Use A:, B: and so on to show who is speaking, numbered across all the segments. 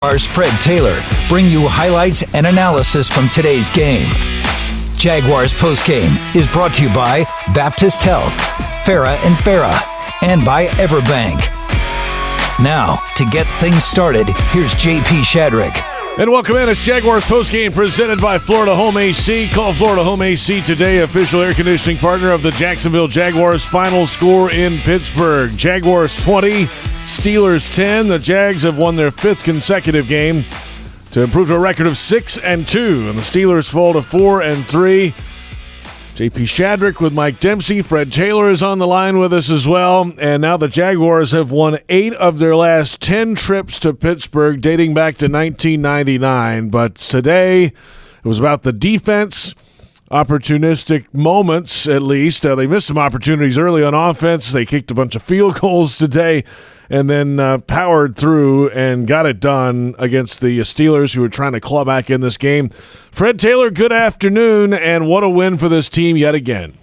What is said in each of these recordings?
A: Fred Taylor bring you highlights and analysis from today's game. Jaguars Postgame is brought to you by Baptist Health, Farah and Farah, and by Everbank. Now, to get things started, here's JP Shadrick.
B: And welcome in. It's Jaguars Postgame presented by Florida Home AC. Call Florida Home AC today, official air conditioning partner of the Jacksonville Jaguars. Final score in Pittsburgh. Jaguars 20, Steelers 10. The Jags have won their fifth consecutive game to improve to a record of 6-2. And the Steelers fall to 4-3. JP Shadrick with Mike Dempsey. Fred Taylor is on the line with us as well. And now the Jaguars have won 8 of their last 10 trips to Pittsburgh, dating back to 1999. But today, it was about the defense, opportunistic moments at least. They missed some opportunities early on offense. They kicked a bunch of field goals today and then powered through and got it done against the Steelers, who were trying to claw back in this game. Fred Taylor, good afternoon, and what a win for this team yet again.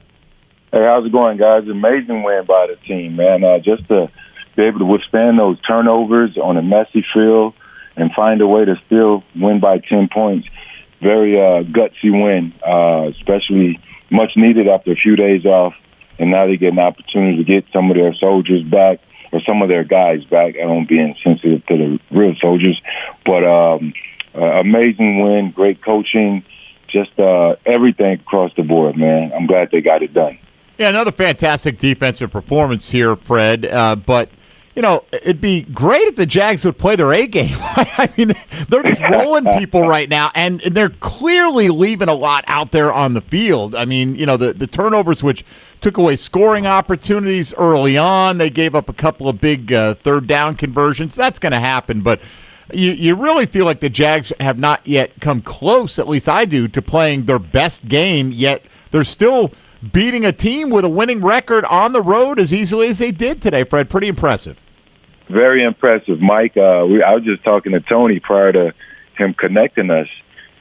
C: Hey, how's it going, guys? Amazing win by the team, man. Just to be able to withstand those turnovers on a messy field and find a way to still win by 10 points. Very gutsy win, especially much needed after a few days off, and now they get an opportunity to get some of their soldiers back, or some of their guys back. I don't be insensitive to the real soldiers, but amazing win, great coaching, just everything across the board, man. I'm glad they got it done.
D: Yeah, another fantastic defensive performance here, Fred, but you know, it'd be great if the Jags would play their A game. I mean, they're just rolling people right now, and they're clearly leaving a lot out there on the field. I mean, you know, the turnovers, which took away scoring opportunities early on. They gave up a couple of big third down conversions. That's going to happen, but you really feel like the Jags have not yet come close, at least I do, to playing their best game, yet they're still beating a team with a winning record on the road as easily as they did today, Fred. Pretty impressive.
C: Very impressive, Mike. I was just talking to Tony prior to him connecting us,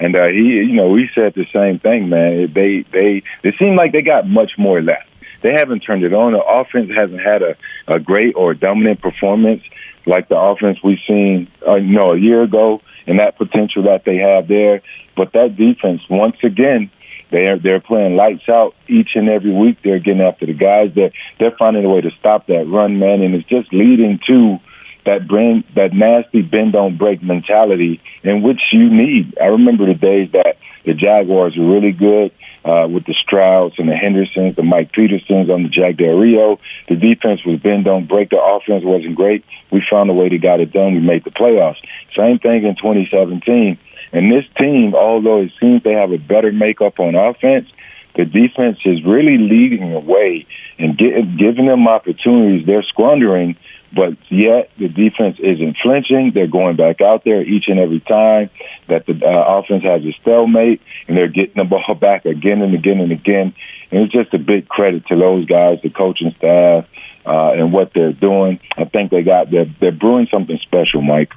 C: and we said the same thing, man. They seem like they got much more left. They haven't turned it on. The offense hasn't had a great or dominant performance like the offense we've seen a year ago, and that potential that they have there. But that defense, once again, they're playing lights out each and every week. They're getting after the guys. They're finding a way to stop that run, man, and it's just leading to that nasty bend don't break mentality in which you need. I remember the days that the Jaguars were really good with the Strouds and the Hendersons, the Mike Pedersons on the Jack Del Rio. The defense was bend don't break. The offense wasn't great. We found a way to get it done. We made the playoffs. Same thing in 2017. And this team, although it seems they have a better makeup on offense, the defense is really leading the way and giving them opportunities they're squandering, but yet the defense isn't flinching. They're going back out there each and every time that the offense has a stalemate, and they're getting the ball back again and again and again. And it's just a big credit to those guys, the coaching staff, and what they're doing. I think they're brewing something special, Mike.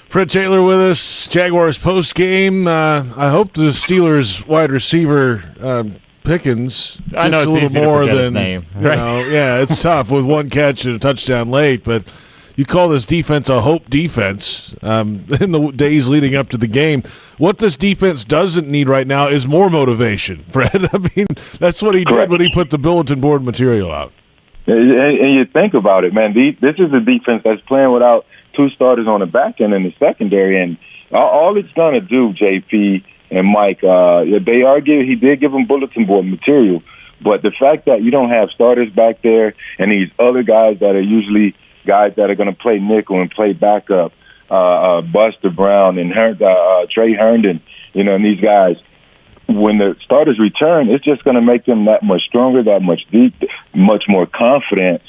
B: Fred Taylor with us, Jaguars post-game. I hope the Steelers wide receiver Pickens gets
D: I know it's
B: a little
D: easy
B: more
D: to forget
B: than
D: his name. Right?
B: Yeah, it's tough with one catch and a touchdown late, but you call this defense a hope defense in the days leading up to the game. What this defense doesn't need right now is more motivation, Fred. I mean, that's what he did when he put the bulletin board material out.
C: And you think about it, man, this is a defense that's playing without two starters on the back end in the secondary, and all it's going to do, JP and Mike, he did give them bulletin board material, but the fact that you don't have starters back there and these other guys that are usually guys that are going to play nickel and play backup, Buster Brown and Trey Herndon, and these guys, when the starters return, it's just going to make them that much stronger, that much deep, much more confidence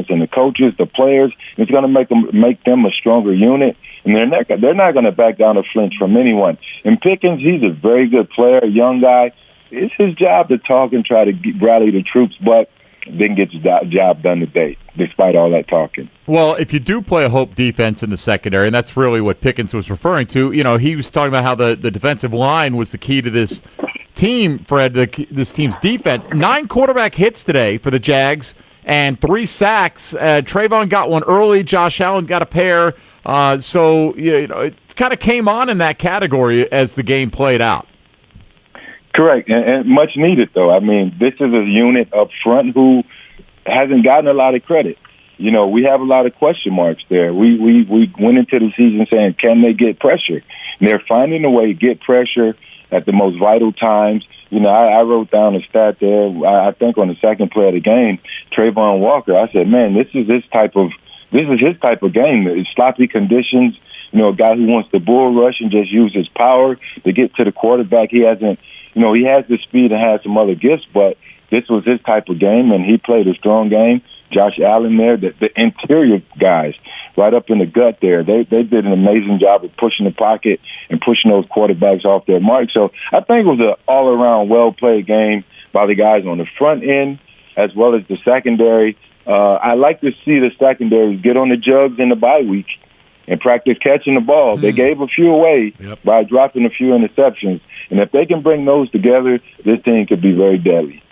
C: in the coaches, the players. It's going to make them a stronger unit, and they're not going to back down or flinch from anyone. And Pickens, he's a very good player, a young guy. It's his job to talk and try to rally the troops, but didn't get the job done today, despite all that talking.
D: Well, if you do play a hope defense in the secondary, and that's really what Pickens was referring to, he was talking about how the defensive line was the key to this team, Fred, this team's defense. 9 quarterback hits today for the Jags and 3 sacks. Trayvon got one early. Josh Allen got a pair. So it kind of came on in that category as the game played out.
C: Correct, and much needed, though. I mean, this is a unit up front who hasn't gotten a lot of credit. We have a lot of question marks there. We went into the season saying, can they get pressure? And they're finding a way to get pressure at the most vital times. I wrote down a stat there. I think on the second play of the game, Trayvon Walker. I said, man, this is his type of game. It's sloppy conditions. A guy who wants to bull rush and just use his power to get to the quarterback. He hasn't. He has the speed and has some other gifts, but this was his type of game, and he played a strong game. Josh Allen there, the interior guys right up in the gut there, they did an amazing job of pushing the pocket and pushing those quarterbacks off their mark. So I think it was an all-around well-played game by the guys on the front end as well as the secondary. I like to see the secondary get on the jugs in the bye week and practice catching the ball. They gave a few away by dropping a few interceptions. And if they can bring those together, this team could be very deadly.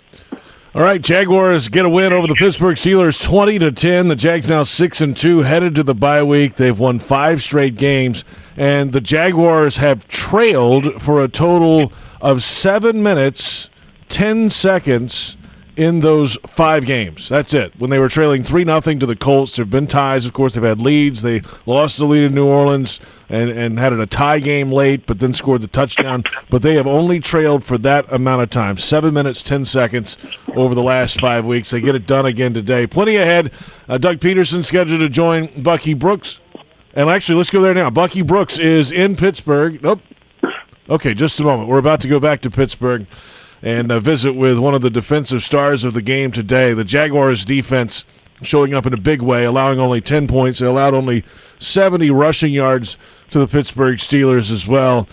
B: All right, Jaguars get a win over the Pittsburgh Steelers 20-10. The Jags now 6-2, headed to the bye week. They've won 5 straight games, and the Jaguars have trailed for a total of 7 minutes, 10 seconds in those 5 games. That's it. When they were trailing 3-0 to the Colts, there have been ties. Of course, they've had leads. They lost the lead in New Orleans and had a tie game late, but then scored the touchdown. But they have only trailed for that amount of time, 7 minutes, 10 seconds over the last 5 weeks. They get it done again today. Plenty ahead. Doug Pederson scheduled to join Bucky Brooks. And actually, let's go there now. Bucky Brooks is in Pittsburgh. Nope. Okay, just a moment. We're about to go back to Pittsburgh and visit with one of the defensive stars of the game today. The Jaguars' defense showing up in a big way, allowing only 10 points. They allowed only 70 rushing yards to the Pittsburgh Steelers as well.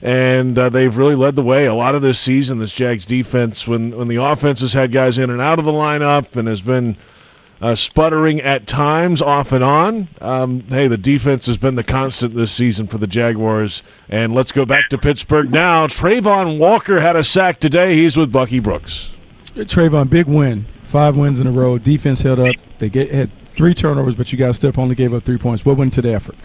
B: And they've really led the way a lot of this season, this Jags defense, when the offense has had guys in and out of the lineup and has been sputtering at times off and on. The defense has been the constant this season for the Jaguars. And let's go back to Pittsburgh now. Trayvon Walker had a sack today. He's with Bucky Brooks.
E: Trayvon, big win. 5 wins in a row. Defense held up. They had 3 turnovers, but you guys still only gave up 3 points. What went into the effort?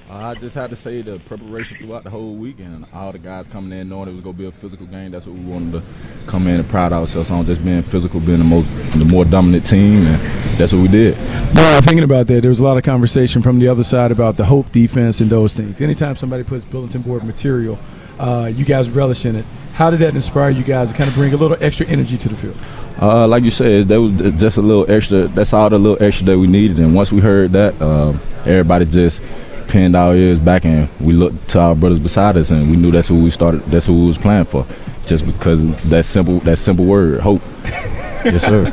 F: I just had to say the preparation throughout the whole weekend. All the guys coming in knowing it was going to be a physical game. That's what we wanted to come in and pride ourselves on, just being physical, being the more dominant team, and that's what we did.
E: Well, thinking about that, there was a lot of conversation from the other side about the hope defense and those things. Anytime somebody puts bulletin board material, you guys relish in it. How did that inspire you guys to kind of bring a little extra energy to the field?
F: Like you said, that was just a little extra. That's all the little extra that we needed. And once we heard that, everybody just pinned our ears back and we looked to our brothers beside us, and we knew that's who we started. That's who we was playing for, just because that simple word, hope. Yes, sir.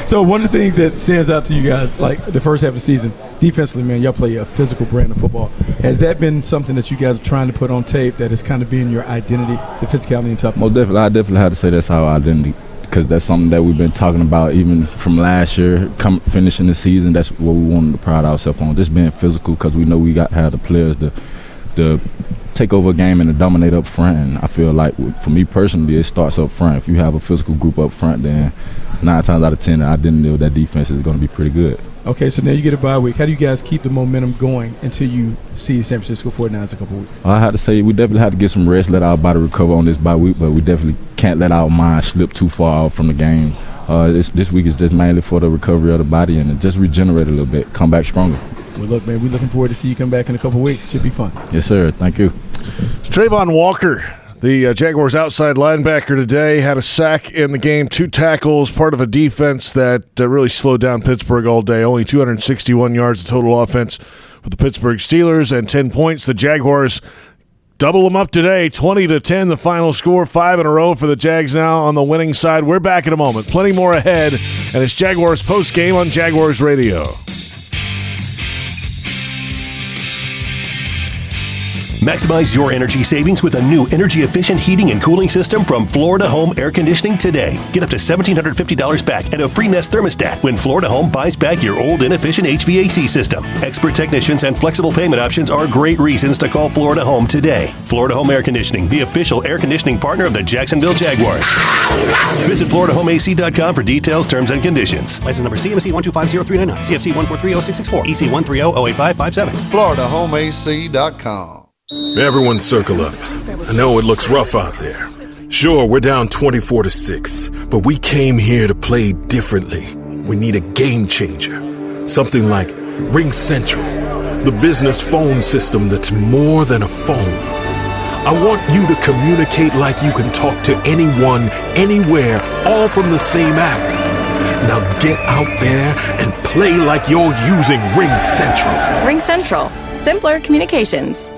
E: So one of the things that stands out to you guys, like the first half of the season, defensively, man, y'all play a physical brand of football. Has that been something that you guys are trying to put on tape that is kind of being your identity, the physicality and toughness?
F: Most definitely. I definitely had to say that's our identity, because that's something that we've been talking about even from last year, finishing the season. That's what we wanted to pride ourselves on, just being physical, because we know we got to have the players to take over a game and to dominate up front. And I feel like, for me personally, it starts up front. If you have a physical group up front, then 9 times out of 10, the identity of that defense is going to be pretty good.
E: Okay, so now you get a bye week. How do you guys keep the momentum going until you see San Francisco 49ers in a couple weeks?
F: I had to say we definitely have to get some rest, let our body recover on this bye week, but we definitely can't let our mind slip too far out from the game. This week is just mainly for the recovery of the body and just regenerate a little bit, come back stronger.
E: Well, look, man, we're looking forward to see you come back in a couple weeks. Should be fun.
F: Yes, sir. Thank you.
B: Trayvon Walker, the Jaguars outside linebacker today, had a sack in the game, 2 tackles, part of a defense that really slowed down Pittsburgh all day. Only 261 yards of total offense for the Pittsburgh Steelers and 10 points. The Jaguars double them up today, 20-10, the final score, 5 in a row for the Jags now on the winning side. We're back in a moment. Plenty more ahead, and it's Jaguars postgame on Jaguars Radio.
G: Maximize your energy savings with a new energy-efficient heating and cooling system from Florida Home Air Conditioning today. Get up to $1,750 back and a free Nest thermostat when Florida Home buys back your old inefficient HVAC system. Expert technicians and flexible payment options are great reasons to call Florida Home today. Florida Home Air Conditioning, the official air conditioning partner of the Jacksonville Jaguars. Visit FloridaHomeAC.com for details, terms, and conditions.
H: License number CMC 1250399, CFC 1430664, EC 130-08557.
I: FloridaHomeAC.com.
J: Everyone circle up. I know it looks rough out there. Sure, we're down 24-6, but we came here to play differently. We need a game changer. Something like Ring Central, the business phone system that's more than a phone. I want you to communicate like you can talk to anyone, anywhere, all from the same app. Now get out there and play like you're using Ring Central.
K: Ring Central. Simpler communications.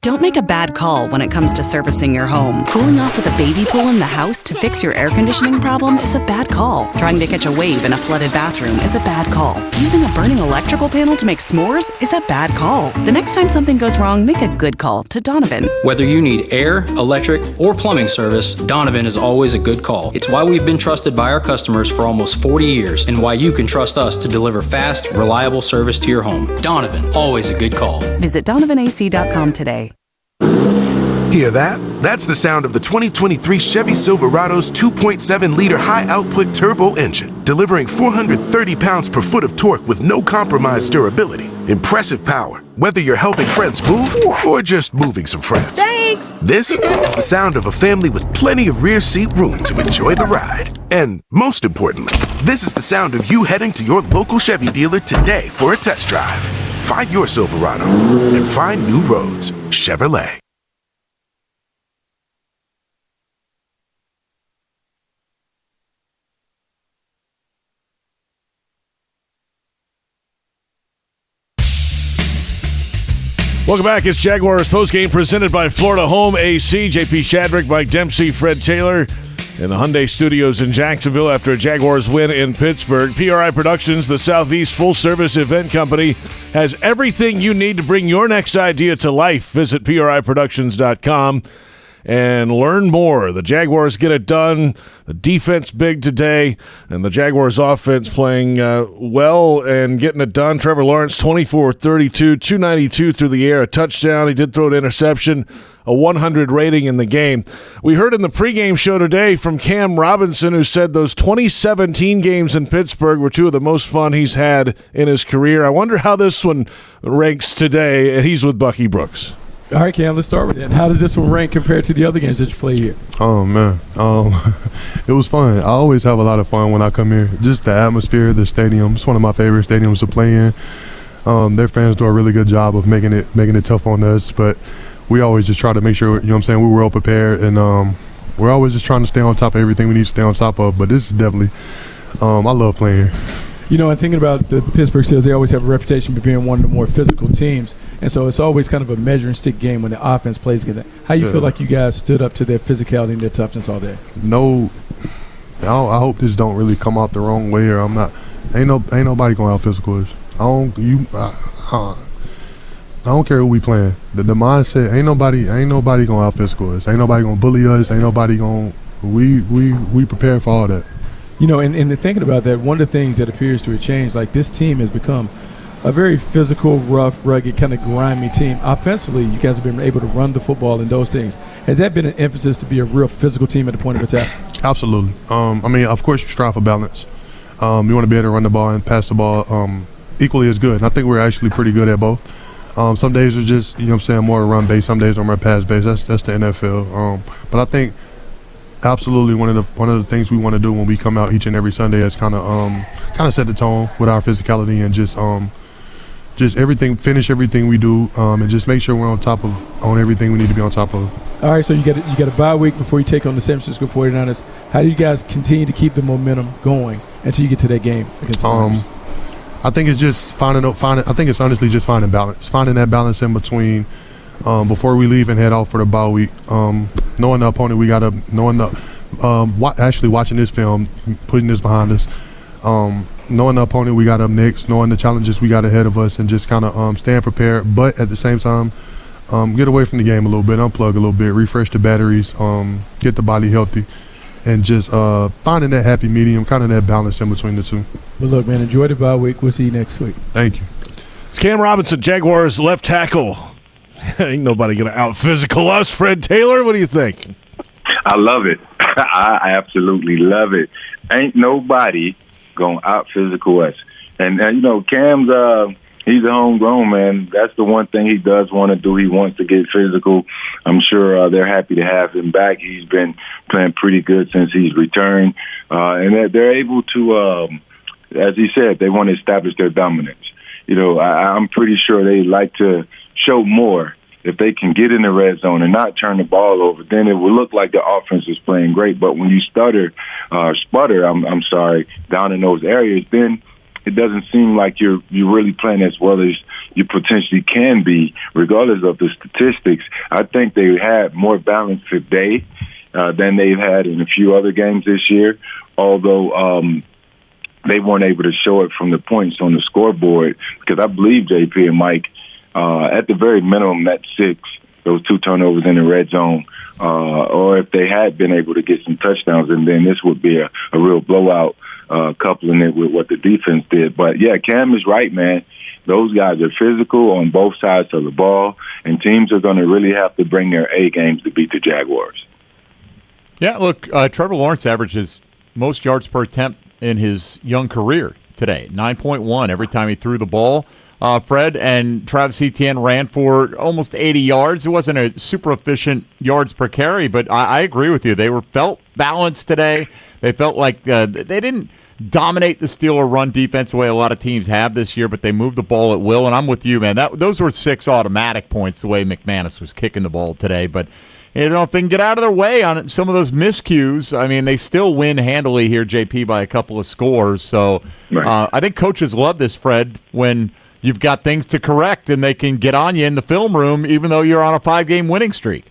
L: Don't make a bad call when it comes to servicing your home. Cooling off with a baby pool in the house to fix your air conditioning problem is a bad call. Trying to catch a wave in a flooded bathroom is a bad call. Using a burning electrical panel to make s'mores is a bad call. The next time something goes wrong, make a good call to Donovan.
M: Whether you need air, electric, or plumbing service, Donovan is always a good call. It's why we've been trusted by our customers for almost 40 years and why you can trust us to deliver fast, reliable service to your home. Donovan, always a good call.
L: Visit DonovanAC.com today.
N: Hear that? That's the sound of the 2023 Chevy Silverado's 2.7-liter high-output turbo engine, delivering 430 pounds per foot of torque with no compromised durability. Impressive power, whether you're helping friends move or just moving some friends.
K: Thanks!
N: This is the sound of a family with plenty of rear seat room to enjoy the ride. And most importantly, this is the sound of you heading to your local Chevy dealer today for a test drive. Find your Silverado and find new roads. Chevrolet.
B: Welcome back. It's Jaguars Postgame presented by Florida Home AC. JP Shadrick, Mike Dempsey, Fred Taylor in the Hyundai Studios in Jacksonville after a Jaguars win in Pittsburgh. PRI Productions, the Southeast full-service event company, has everything you need to bring your next idea to life. Visit PRIProductions.com and learn more. The Jaguars get it done. The defense big today, and the Jaguars offense playing well and getting it done. Trevor Lawrence, 24-32, 292 through the air, a touchdown. He did throw an interception, a 100 rating in the game. We heard in the pregame show today from Cam Robinson, who said those 2017 games in Pittsburgh were two of the most fun he's had in his career. I wonder how this one ranks today, and he's with Bucky Brooks.
E: All right, Cam, let's start with that. How does this one rank compared to the other games that you played here?
O: Oh, man. It was fun. I always have a lot of fun when I come here. Just the atmosphere, the stadium. It's one of my favorite stadiums to play in. Their fans do a really good job of making it tough on us, but we always just try to make sure, you know what I'm saying, we're well prepared, and we're always just trying to stay on top of everything we need to stay on top of. But this is definitely, I love playing here.
E: You know, and thinking about the Pittsburgh Steelers, they always have a reputation for being one of the more physical teams. And so it's always kind of a measuring stick game when the offense plays against that. How you feel like you guys stood up to their physicality and their toughness all day?
O: No, I hope this don't really come out the wrong way, or I'm not. Ain't nobody going out physical us. I don't care who we playing. The mindset, ain't nobody going out physical us. Ain't nobody going to bully us. Ain't nobody going. We prepare for all that.
E: You know, and thinking about that, one of the things that appears to have changed, like this team has become a very physical, rough, rugged, kind of grimy team. Offensively, you guys have been able to run the football and those things. Has that been an emphasis to be a real physical team at the point of attack?
O: Absolutely. I mean, of course, you strive for balance. You want to be able to run the ball and pass the ball equally as good. And I think we're actually pretty good at both. Some days are just, you know what I'm saying, more run-based. Some days are more pass-based. That's the NFL. But I think absolutely one of the things we want to do when we come out each and every Sunday is kind of set the tone with our physicality and just everything, finish everything we do, and just make sure we're on everything we need to be on top of.
E: All right, so you got a bye week before you take on the San Francisco 49ers. How do you guys continue to keep the momentum going until you get to that game against the Rams?
O: I think it's just finding. I think it's honestly just finding balance, finding that balance in between before we leave and head out for the bye week. Knowing the opponent, actually watching this film, putting this behind us. Knowing the opponent we got up next, knowing the challenges we got ahead of us, and just kind of staying prepared, but at the same time get away from the game a little bit, unplug a little bit, refresh the batteries, get the body healthy, and just finding that happy medium, kind of that balance in between the two.
E: Well, look, man, enjoy the bye week. We'll see you next week.
O: Thank you.
B: It's Cam Robinson, Jaguars left tackle. Ain't nobody going to out-physical us. Fred Taylor, what do you think?
C: I love it. I absolutely love it. Ain't nobody going to out-physical us. And Cam's he's a homegrown man. That's the one thing he does want to do. He wants to get physical. I'm sure they're happy to have him back. He's been playing pretty good since he's returned. And they're able to, as he said, they want to establish their dominance. I'm pretty sure they like to show more. If they can get in the red zone and not turn the ball over, then it will look like the offense is playing great. But when you sputter, down in those areas, then it doesn't seem like you're really playing as well as you potentially can be, regardless of the statistics. I think they had more balance today than they've had in a few other games this year, although they weren't able to show it from the points on the scoreboard, because I believe JP and Mike, at the very minimum, that 6, those 2 turnovers in the red zone, or if they had been able to get some touchdowns, and then this would be a real blowout, coupling it with what the defense did. But, yeah, Cam is right, man. Those guys are physical on both sides of the ball, and teams are going to really have to bring their A games to beat the Jaguars.
D: Yeah, look, Trevor Lawrence averages most yards per attempt in his young career today, 9.1 every time he threw the ball. Fred, and Travis Etienne ran for almost 80 yards. It wasn't a super efficient yards per carry, but I agree with you. They felt balanced today. They felt like they didn't dominate the Steeler run defense the way a lot of teams have this year, but they moved the ball at will, and I'm with you, man. Those were 6 automatic points the way McManus was kicking the ball today, but if they can get out of their way on some of those miscues, I mean, they still win handily here, JP, by a couple of scores. So right. I think coaches love this, Fred, when you've got things to correct and they can get on you in the film room, even though you're on a 5-game winning streak.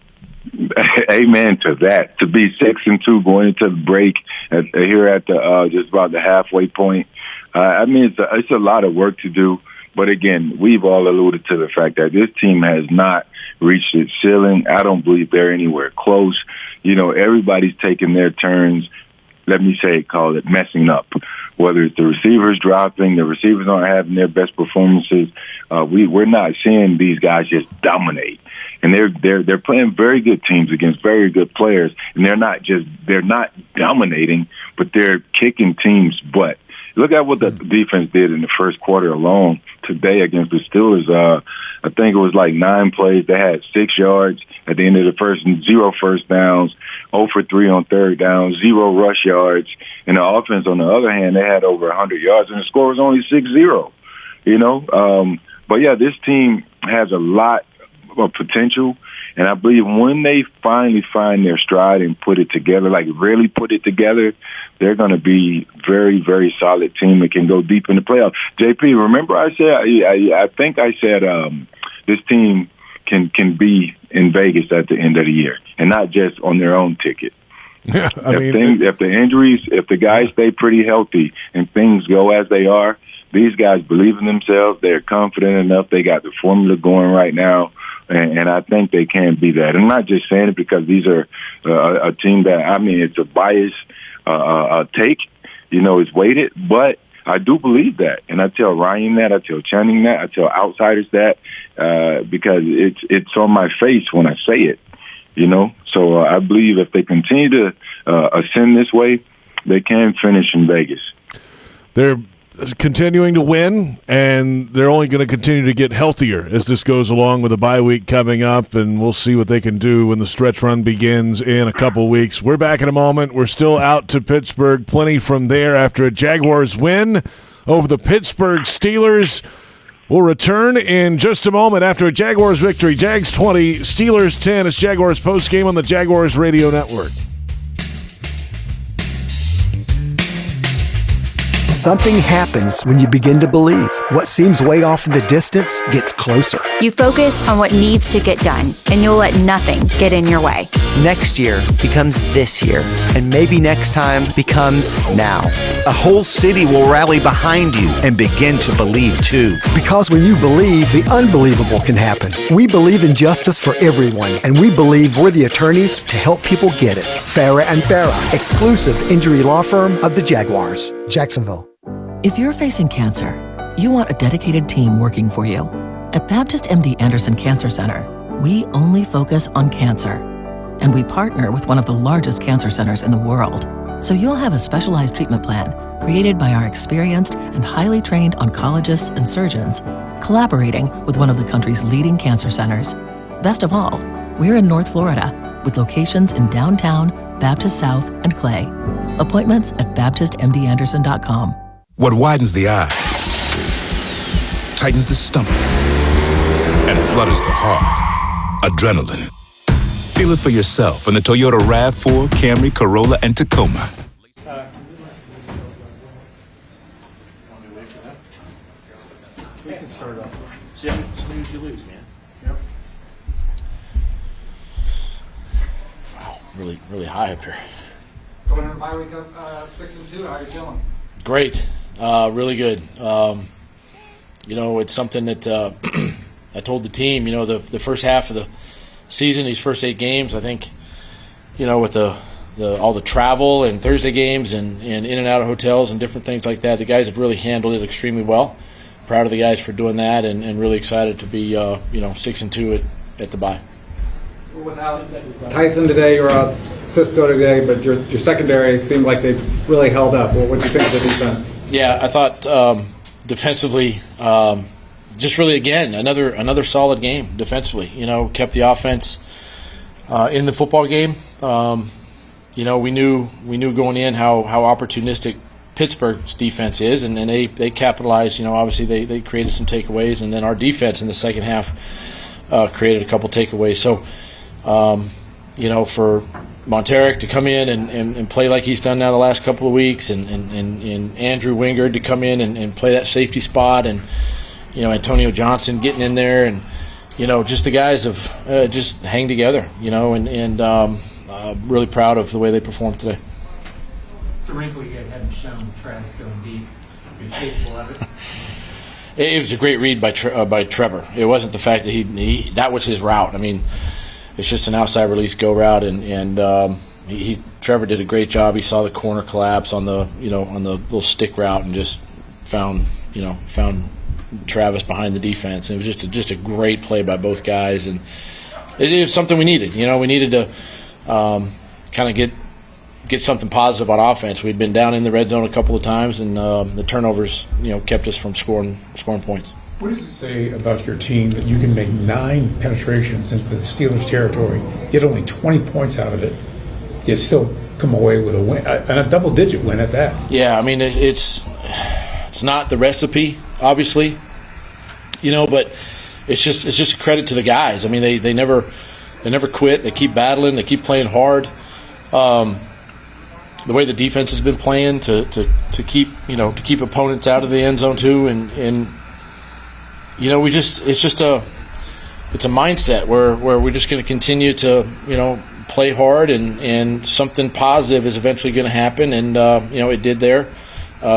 C: Amen to that. To be 6-2 going into the break here at the just about the halfway point. I mean, it's a lot of work to do. But again, we've all alluded to the fact that this team has not reached its ceiling. I don't believe they're anywhere close. Everybody's taking their turns. Let me call it messing up. Whether it's the receivers dropping, the receivers aren't having their best performances. We're not seeing these guys just dominate. And they're playing very good teams against very good players, and they're not dominating, but they're kicking teams' butt. Look at what the defense did in the first quarter alone today against the Steelers. I think it was like 9 plays. They had 6 yards at the end of the first, 0 first downs, 0 for 3 on third down, 0 rush yards. And the offense, on the other hand, they had over 100 yards, and the score was only 6-0. But yeah, this team has a lot of potential, and I believe when they finally find their stride and put it together, like really put it together, they're going to be very, very solid team that can go deep in the playoffs. JP, remember I said this team can be in Vegas at the end of the year, and not just on their own ticket.
B: Yeah,
C: if the injuries, if the guys stay pretty healthy and things go as they are, these guys believe in themselves. They're confident enough. They got the formula going right now. And I think they can be that. I'm not just saying it because these are a team that, it's a biased take, it's weighted, but I do believe that. And I tell Ryan that, I tell Channing that, I tell outsiders that, because it's on my face when I say it, So I believe if they continue to ascend this way, they can finish in Vegas.
B: They're continuing to win, and they're only going to continue to get healthier as this goes along with the bye week coming up, and we'll see what they can do when the stretch run begins in a couple weeks. We're back in a moment. We're still out to Pittsburgh. Plenty from there after a Jaguars win over the Pittsburgh Steelers. We'll return in just a moment after a Jaguars victory. Jags 20, Steelers 10. It's Jaguars postgame on the Jaguars Radio Network.
I: Something happens when you begin to believe. What seems way off in the distance gets closer.
P: You focus on what needs to get done, and you'll let nothing get in your way.
Q: Next year becomes this year, and maybe next time becomes now.
R: A whole city will rally behind you and begin to believe too.
I: Because when you believe, the unbelievable can happen. We believe in justice for everyone, and we believe we're the attorneys to help people get it. Farah and Farah, exclusive injury law firm of the Jaguars, Jacksonville.
S: If you're facing cancer, you want a dedicated team working for you. At Baptist MD Anderson Cancer Center, we only focus on cancer. And we partner with one of the largest cancer centers in the world. So you'll have a specialized treatment plan created by our experienced and highly trained oncologists and surgeons, collaborating with one of the country's leading cancer centers. Best of all, we're in North Florida with locations in downtown, Baptist South, and Clay. Appointments at baptistmdanderson.com.
T: What widens the eyes, tightens the stomach, and flutters the heart. Adrenaline. Feel it for yourself in the Toyota RAV4, Camry, Corolla, and Tacoma.
U: We can start off. Snooze, you lose, man. Yep. Wow, really high up here.
V: Going into bye week up 6-2. How you feeling?
U: Great, really good. It's something that I told the team. The first half of the season, these first 8 games, I think, with all the travel and Thursday games and in and out of hotels and different things like that, the guys have really handled it extremely well. Proud of the guys for doing that, and really excited to be 6-2 at the bye.
V: Without Tyson today, you're out Cisco today, but your secondary seemed like they really held up. What do you think of the defense?
U: Yeah, I thought defensively, just really again another solid game defensively. Kept the offense in the football game. We knew going in how opportunistic Pittsburgh's defense is, and then they capitalized. Obviously they created some takeaways, and then our defense in the second half created a couple takeaways. So, for Monteric to come in and play like he's done now the last couple of weeks, and Andrew Wingard to come in and play that safety spot, and Antonio Johnson getting in there, and just the guys have just hang together, and really proud of the way they performed today.
V: It's a wrinkle you guys hadn't shown Travis going deep. He's capable of it.
U: It was a great read by Trevor. It wasn't the fact that he that was his route. I mean, it's just an outside release go route, and Trevor did a great job. He saw the corner collapse on the little stick route and just found Travis behind the defense. And it was just a great play by both guys, and it is something we needed. We needed to kind of get something positive on offense. We'd been down in the red zone a couple of times, and the turnovers kept us from scoring points.
W: What does it say about your team that you can make 9 penetrations into the Steelers' territory, get only 20 points out of it, yet still come away with a win, and a double-digit win at that?
U: Yeah, I mean it's not the recipe, obviously, but it's just a credit to the guys. I mean they never quit. They keep battling. They keep playing hard. The way the defense has been playing to keep opponents out of the end zone too, and it's a mindset where we're just going to continue to play hard, and something positive is eventually going to happen, and it did there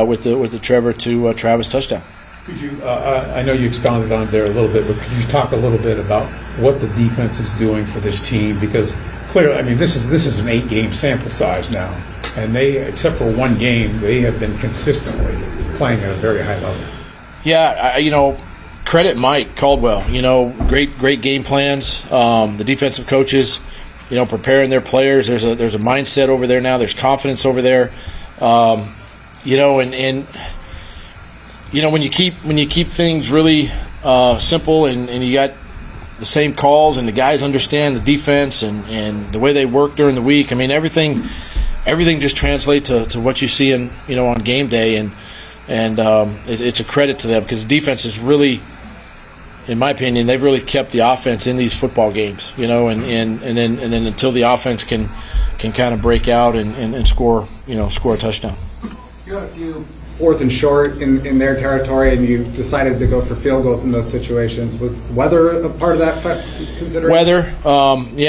U: with the Trevor to Travis touchdown.
W: Could you? I know you expounded on it there a little bit, but could you talk a little bit about what the defense is doing for this team? Because clearly, I mean, this is an 8-game sample size now, and they, except for one game, they have been consistently playing at a very high level.
U: Yeah, credit Mike Caldwell. Great game plans. The defensive coaches, preparing their players. There's a mindset over there now. There's confidence over there. When you keep things really simple, and you got the same calls, and the guys understand the defense and the way they work during the week. I mean, everything just translates to what you see on game day, and it's a credit to them, because the defense is really, in my opinion, they've really kept the offense in these football games, and then until the offense can kind of break out and score a touchdown.
V: You had a few 4th and short in their territory, and you decided to go for field goals in those situations. Was weather a part of that consideration?
U: Weather,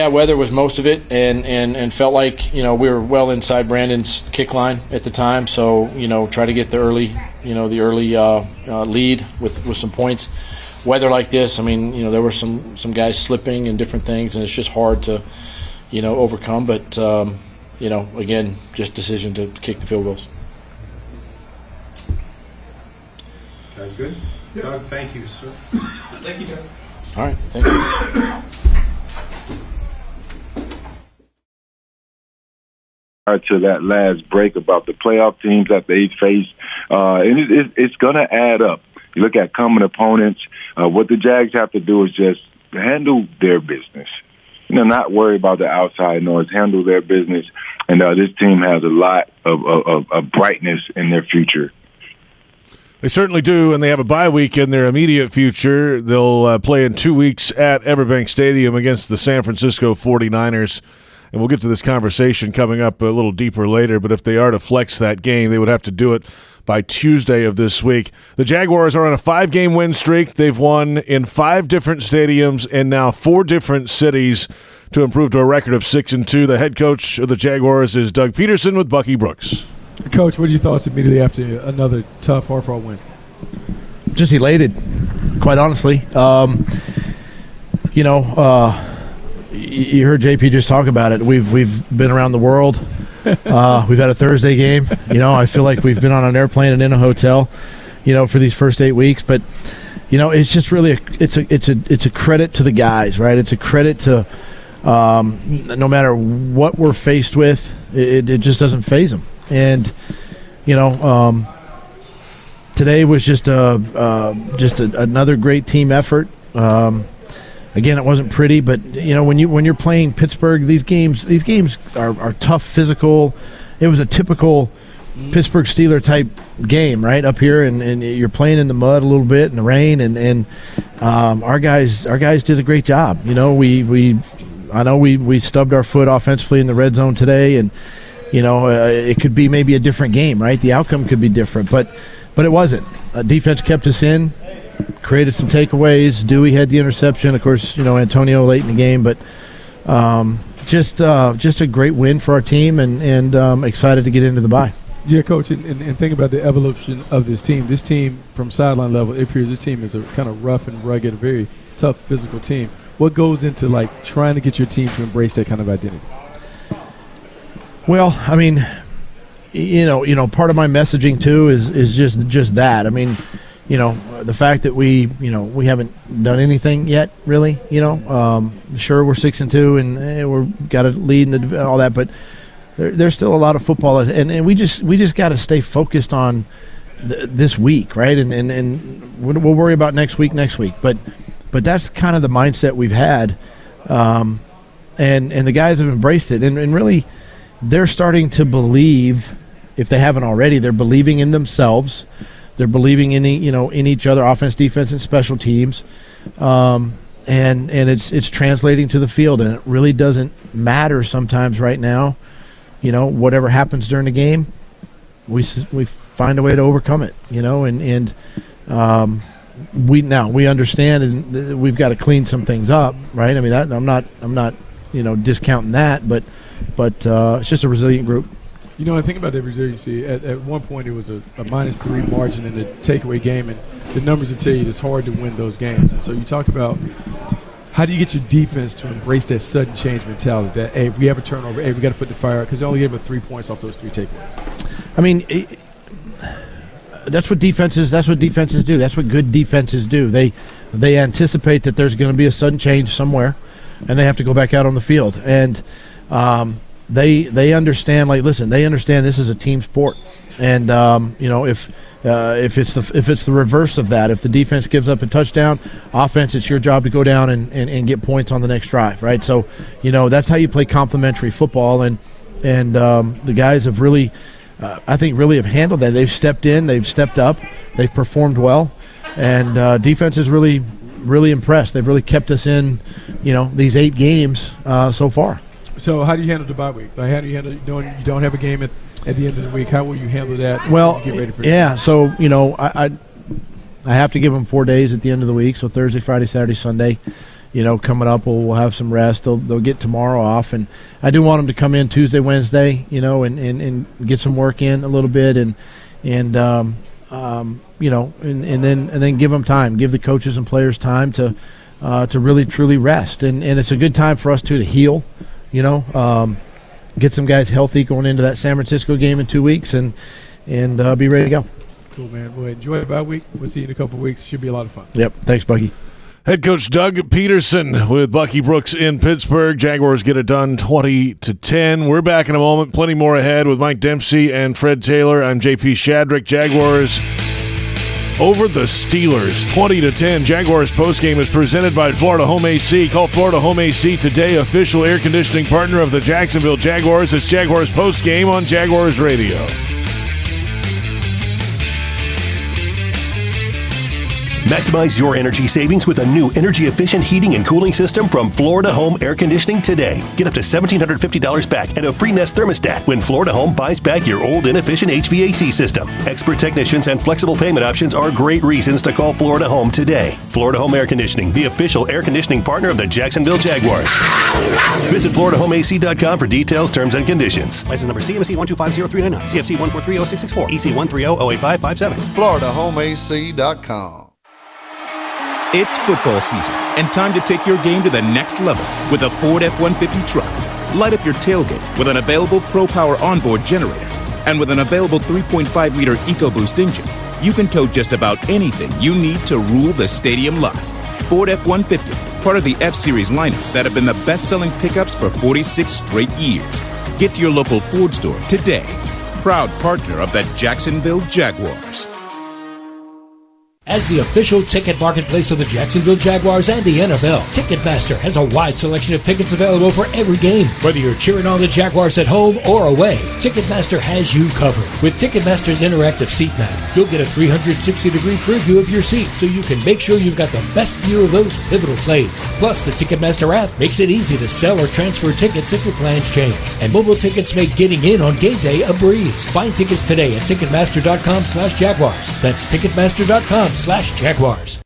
U: weather was most of it, and felt like, we were well inside Brandon's kick line at the time, so, try to get the early lead with some points. Weather like this, there were some guys slipping and different things, and it's just hard to, overcome, but, again, just decision to kick the field goals.
W: That's good. Yeah. Doug, thank you, sir.
V: Thank you, Doug.
U: All right, thank you.
C: To that last break about the playoff teams that they face, and it's going to add up. You look at common opponents. What the Jags have to do is just handle their business. Not worry about the outside noise. Handle their business, and this team has a lot of brightness in their future.
B: They certainly do, and they have a bye week in their immediate future. They'll play in 2 weeks at Everbank Stadium against the San Francisco 49ers. And we'll get to this conversation coming up a little deeper later, but if they are to flex that game, they would have to do it by Tuesday of this week. The Jaguars are on a 5-game win streak. They've won in 5 different stadiums and now 4 different cities to improve to a record of 6-2. The head coach of the Jaguars is Doug Pederson with Bucky Brooks.
E: Coach, what are your thoughts immediately after another tough, hard-fought win?
A: Just elated, quite honestly. You heard JP just talk about it. We've been around the world. We've had a Thursday game. I feel like we've been on an airplane and in a hotel, for these first 8 weeks. But it's just really it's a credit to the guys, right? It's a credit to no matter what we're faced with, it just doesn't faze them. And today was just another great team effort. Again, it wasn't pretty, but when you're playing Pittsburgh, these games are tough, physical. It was a typical Pittsburgh Steeler type game, right up here, and you're playing in the mud a little bit in the rain, and our guys did a great job. We stubbed our foot offensively in the red zone today, and it could be maybe a different game, right? The outcome could be different, but it wasn't. Defense kept us in. Created some takeaways. Dewey had the interception. Of course, Antonio late in the game, but just a great win for our team, and excited to get into the bye.
E: Yeah, Coach, and think about the evolution of this team. This team, from sideline level, it appears this team is a kind of rough and rugged, very tough physical team. What goes into trying to get your team to embrace that kind of identity?
A: Well, part of my messaging too is just that. The fact that we haven't done anything yet, really. Sure, we're 6-2 and we've got a lead in all that, but there's still a lot of football, and we just got to stay focused on this week, right? And we'll worry about next week, but that's kind of the mindset we've had, and the guys have embraced it, and really they're starting to believe, if they haven't already, they're believing in themselves. They're believing in each other, offense, defense, and special teams, and it's translating to the field. And it really doesn't matter sometimes right now, whatever happens during the game, we find a way to overcome it. We understand, and we've got to clean some things up, right? I'm not discounting that, but it's just a resilient group.
E: I think about the resiliency. At one point, it was a -3 margin in the takeaway game, and the numbers will tell you it's hard to win those games. And so you talk about how do you get your defense to embrace that sudden change mentality, that, hey, if we have a turnover, hey, we got to put the fire out, because they only gave us 3 points off those 3 takeaways.
A: That's what defenses do. That's what good defenses do. They anticipate that there's going to be a sudden change somewhere, and they have to go back out on the field. And they understand. They understand this is a team sport, and if it's the reverse of that, if the defense gives up a touchdown, offense, it's your job to go down and get points on the next drive, right? So that's how you play complementary football, and the guys have really. I think really have handled that. They've stepped in, they've stepped up, they've performed well, and defense is really, really impressed. They've really kept us in, these 8 games so far.
E: So how do you handle the bye week? How do you handle you don't have a game at the end of the week? How will you handle that?
A: Well,
E: get ready for
A: yeah. So I have to give them 4 days at the end of the week. So Thursday, Friday, Saturday, Sunday. Coming up, we'll have some rest. They'll get tomorrow off, and I do want them to come in Tuesday, Wednesday. And get some work in a little bit, and then give them time. Give the coaches and players time to really truly rest, and it's a good time for us to heal. Get some guys healthy going into that San Francisco game in 2 weeks, and be ready to go.
E: Cool, man. Well, enjoy the bye week. We'll see you in a couple of weeks. Should be a lot of fun.
A: Yep. Thanks, Bucky.
B: Head coach Doug Pederson with Bucky Brooks in Pittsburgh. Jaguars get it done 20-10. We're back in a moment. Plenty more ahead with Mike Dempsey and Fred Taylor. I'm JP Shadrick. Jaguars over the Steelers 20-10. Jaguars postgame is presented by Florida Home AC. Call Florida Home AC today, official air conditioning partner of the Jacksonville Jaguars. It's Jaguars postgame on Jaguars Radio.
F: Maximize your energy savings with a new energy-efficient heating and cooling system from Florida Home Air Conditioning today. Get up to $1,750 back and a free Nest thermostat when Florida Home buys back your old inefficient HVAC system. Expert technicians and flexible payment options are great reasons to call Florida Home today. Florida Home Air Conditioning, the official air conditioning partner of the Jacksonville Jaguars. Visit FloridaHomeAC.com for details, terms, and conditions. License number CMC 1250399, CFC 1430664, EC 130-08557.
G: FloridaHomeAC.com.
T: It's football season and time to take your game to the next level with a Ford F-150 truck. Light up your tailgate with an available Pro Power onboard generator. And with an available 3.5-liter EcoBoost engine, you can tow just about anything you need to rule the stadium lot. Ford F-150, part of the F-Series lineup that have been the best-selling pickups for 46 straight years. Get to your local Ford store today. Proud partner of the Jacksonville Jaguars.
H: As the official ticket marketplace of the Jacksonville Jaguars and the NFL, Ticketmaster has a wide selection of tickets available for every game. Whether you're cheering on the Jaguars at home or away, Ticketmaster has you covered. With Ticketmaster's interactive seat map, you'll get a 360-degree preview of your seat so you can make sure you've got the best view of those pivotal plays. Plus, the Ticketmaster app makes it easy to sell or transfer tickets if your plans change. And mobile tickets make getting in on game day a breeze. Find tickets today at Ticketmaster.com/Jaguars. That's Ticketmaster.com/Jaguars.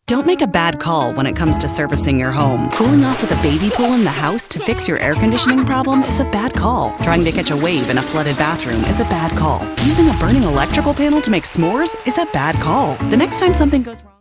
L: Don't make a bad call when it comes to servicing your home. Cooling off with a baby pool in the house to fix your air conditioning problem is a bad call. Trying to catch a wave in a flooded bathroom is a bad call. Using a burning electrical panel to make s'mores is a bad call. The next time something goes wrong...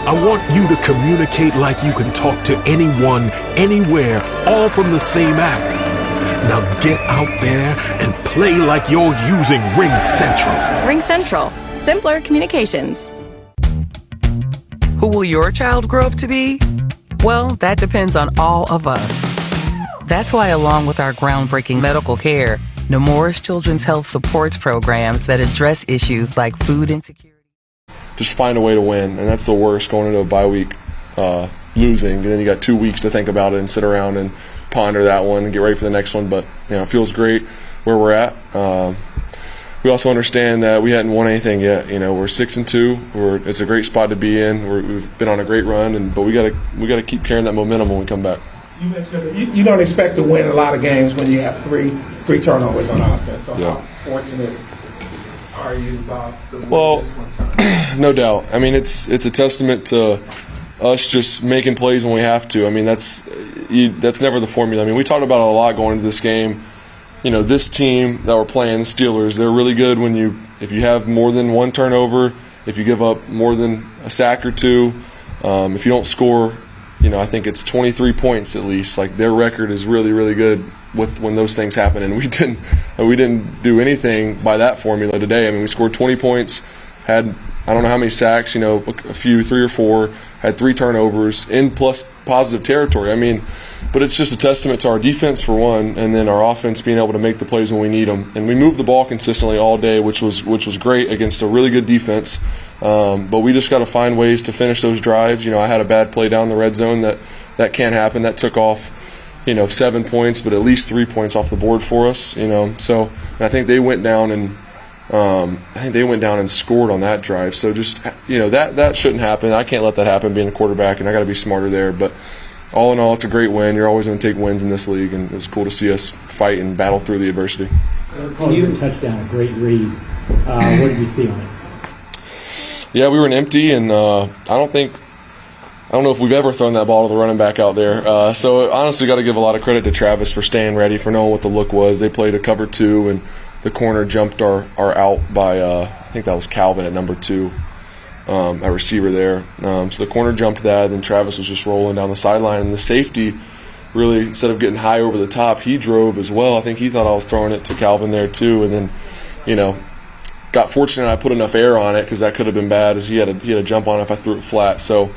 J: I want you to communicate like you can talk to anyone, anywhere, all from the same app. Now get out there and play like you're using Ring Central.
K: Ring Central. Simpler communications.
X: Who will your child grow up to be? Well, that depends on all of us. That's why, along with our groundbreaking medical care, Nemours Children's Health supports programs that address issues like food insecurity.
Y: Just find a way to win, and that's the worst, going into a bye week losing. And then you got 2 weeks to think about it and sit around and ponder that one and get ready for the next one. But it feels great where we're at. We also understand that we hadn't won anything yet. We're 6-2. It's a great spot to be in. We've been on a great run, but we got to keep carrying that momentum when we come back.
W: You don't expect to win a lot of games when you have three turnovers on offense. So
Y: Yeah.
W: how fortunate are you about the win
Y: Well,
W: this one time?
Y: no doubt. I mean, it's a testament to us just making plays when we have to. I mean, that's never the formula. I mean, we talked about it a lot going into this game. This team that we're playing, the Steelers, they're really good if you have more than one turnover, if you give up more than a sack or two, if you don't score, I think it's 23 points at least. Like, their record is really, really good when those things happen, and we didn't do anything by that formula today. I mean, we scored 20 points, had I don't know how many sacks, a few, 3 or 4, had 3 turnovers in plus positive territory. I mean, But it's just a testament to our defense for one, and then our offense being able to make the plays when we need them. And we moved the ball consistently all day, which was great against a really good defense. But we just got to find ways to finish those drives. I had a bad play down the red zone that can't happen. That took off 7 points, but at least 3 points off the board for us. So I think they went down and scored on that drive. So just that shouldn't happen. I can't let that happen being a quarterback, and I got to be smarter there. But all in all, it's a great win. You're always going to take wins in this league, and it was cool to see us fight and battle through the adversity.
D: You touchdown, a great read. What did you see on it?
Y: Yeah, we were an empty, and I don't know if we've ever thrown that ball to the running back out there. So honestly, got to give a lot of credit to Travis for staying ready, for knowing what the look was. They played a cover 2, and the corner jumped our out by I think that was Calvin at number 2. A receiver there. So the corner jumped that, and Travis was just rolling down the sideline. And the safety, really, instead of getting high over the top, he drove as well. I think he thought I was throwing it to Calvin there too. And then, got fortunate I put enough air on it, because that could have been bad, as he had a jump on it if I threw it flat. So,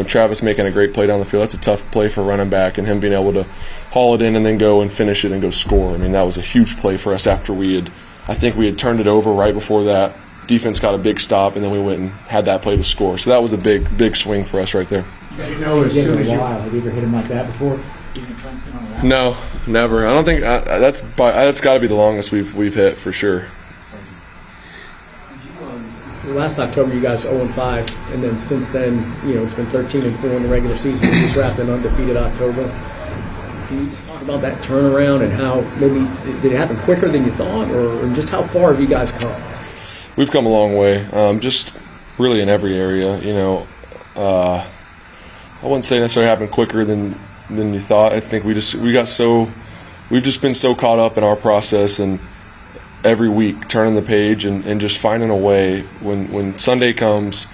Y: Travis making a great play down the field. That's a tough play for running back, and him being able to haul it in and then go and finish it and go score. I mean, that was a huge play for us after I think we had turned it over right before that. Defense got a big stop, and then we went and had that play to score. So that was a big swing for us right there.
D: As soon as have you ever hit him like that before?
Y: No, never. I don't think that's got to be the longest we've hit for sure.
D: Last October, you guys 0-5, and then since then, it's been 13-4 in the regular season. You just wrapped an undefeated October. Can you just talk about that turnaround and how maybe did it happen quicker than you thought, or just how far have you guys come?
Y: We've come a long way, just really in every area. I wouldn't say necessarily happened quicker than you thought. I think we've just been so caught up in our process, and every week turning the page and just finding a way. When Sunday comes,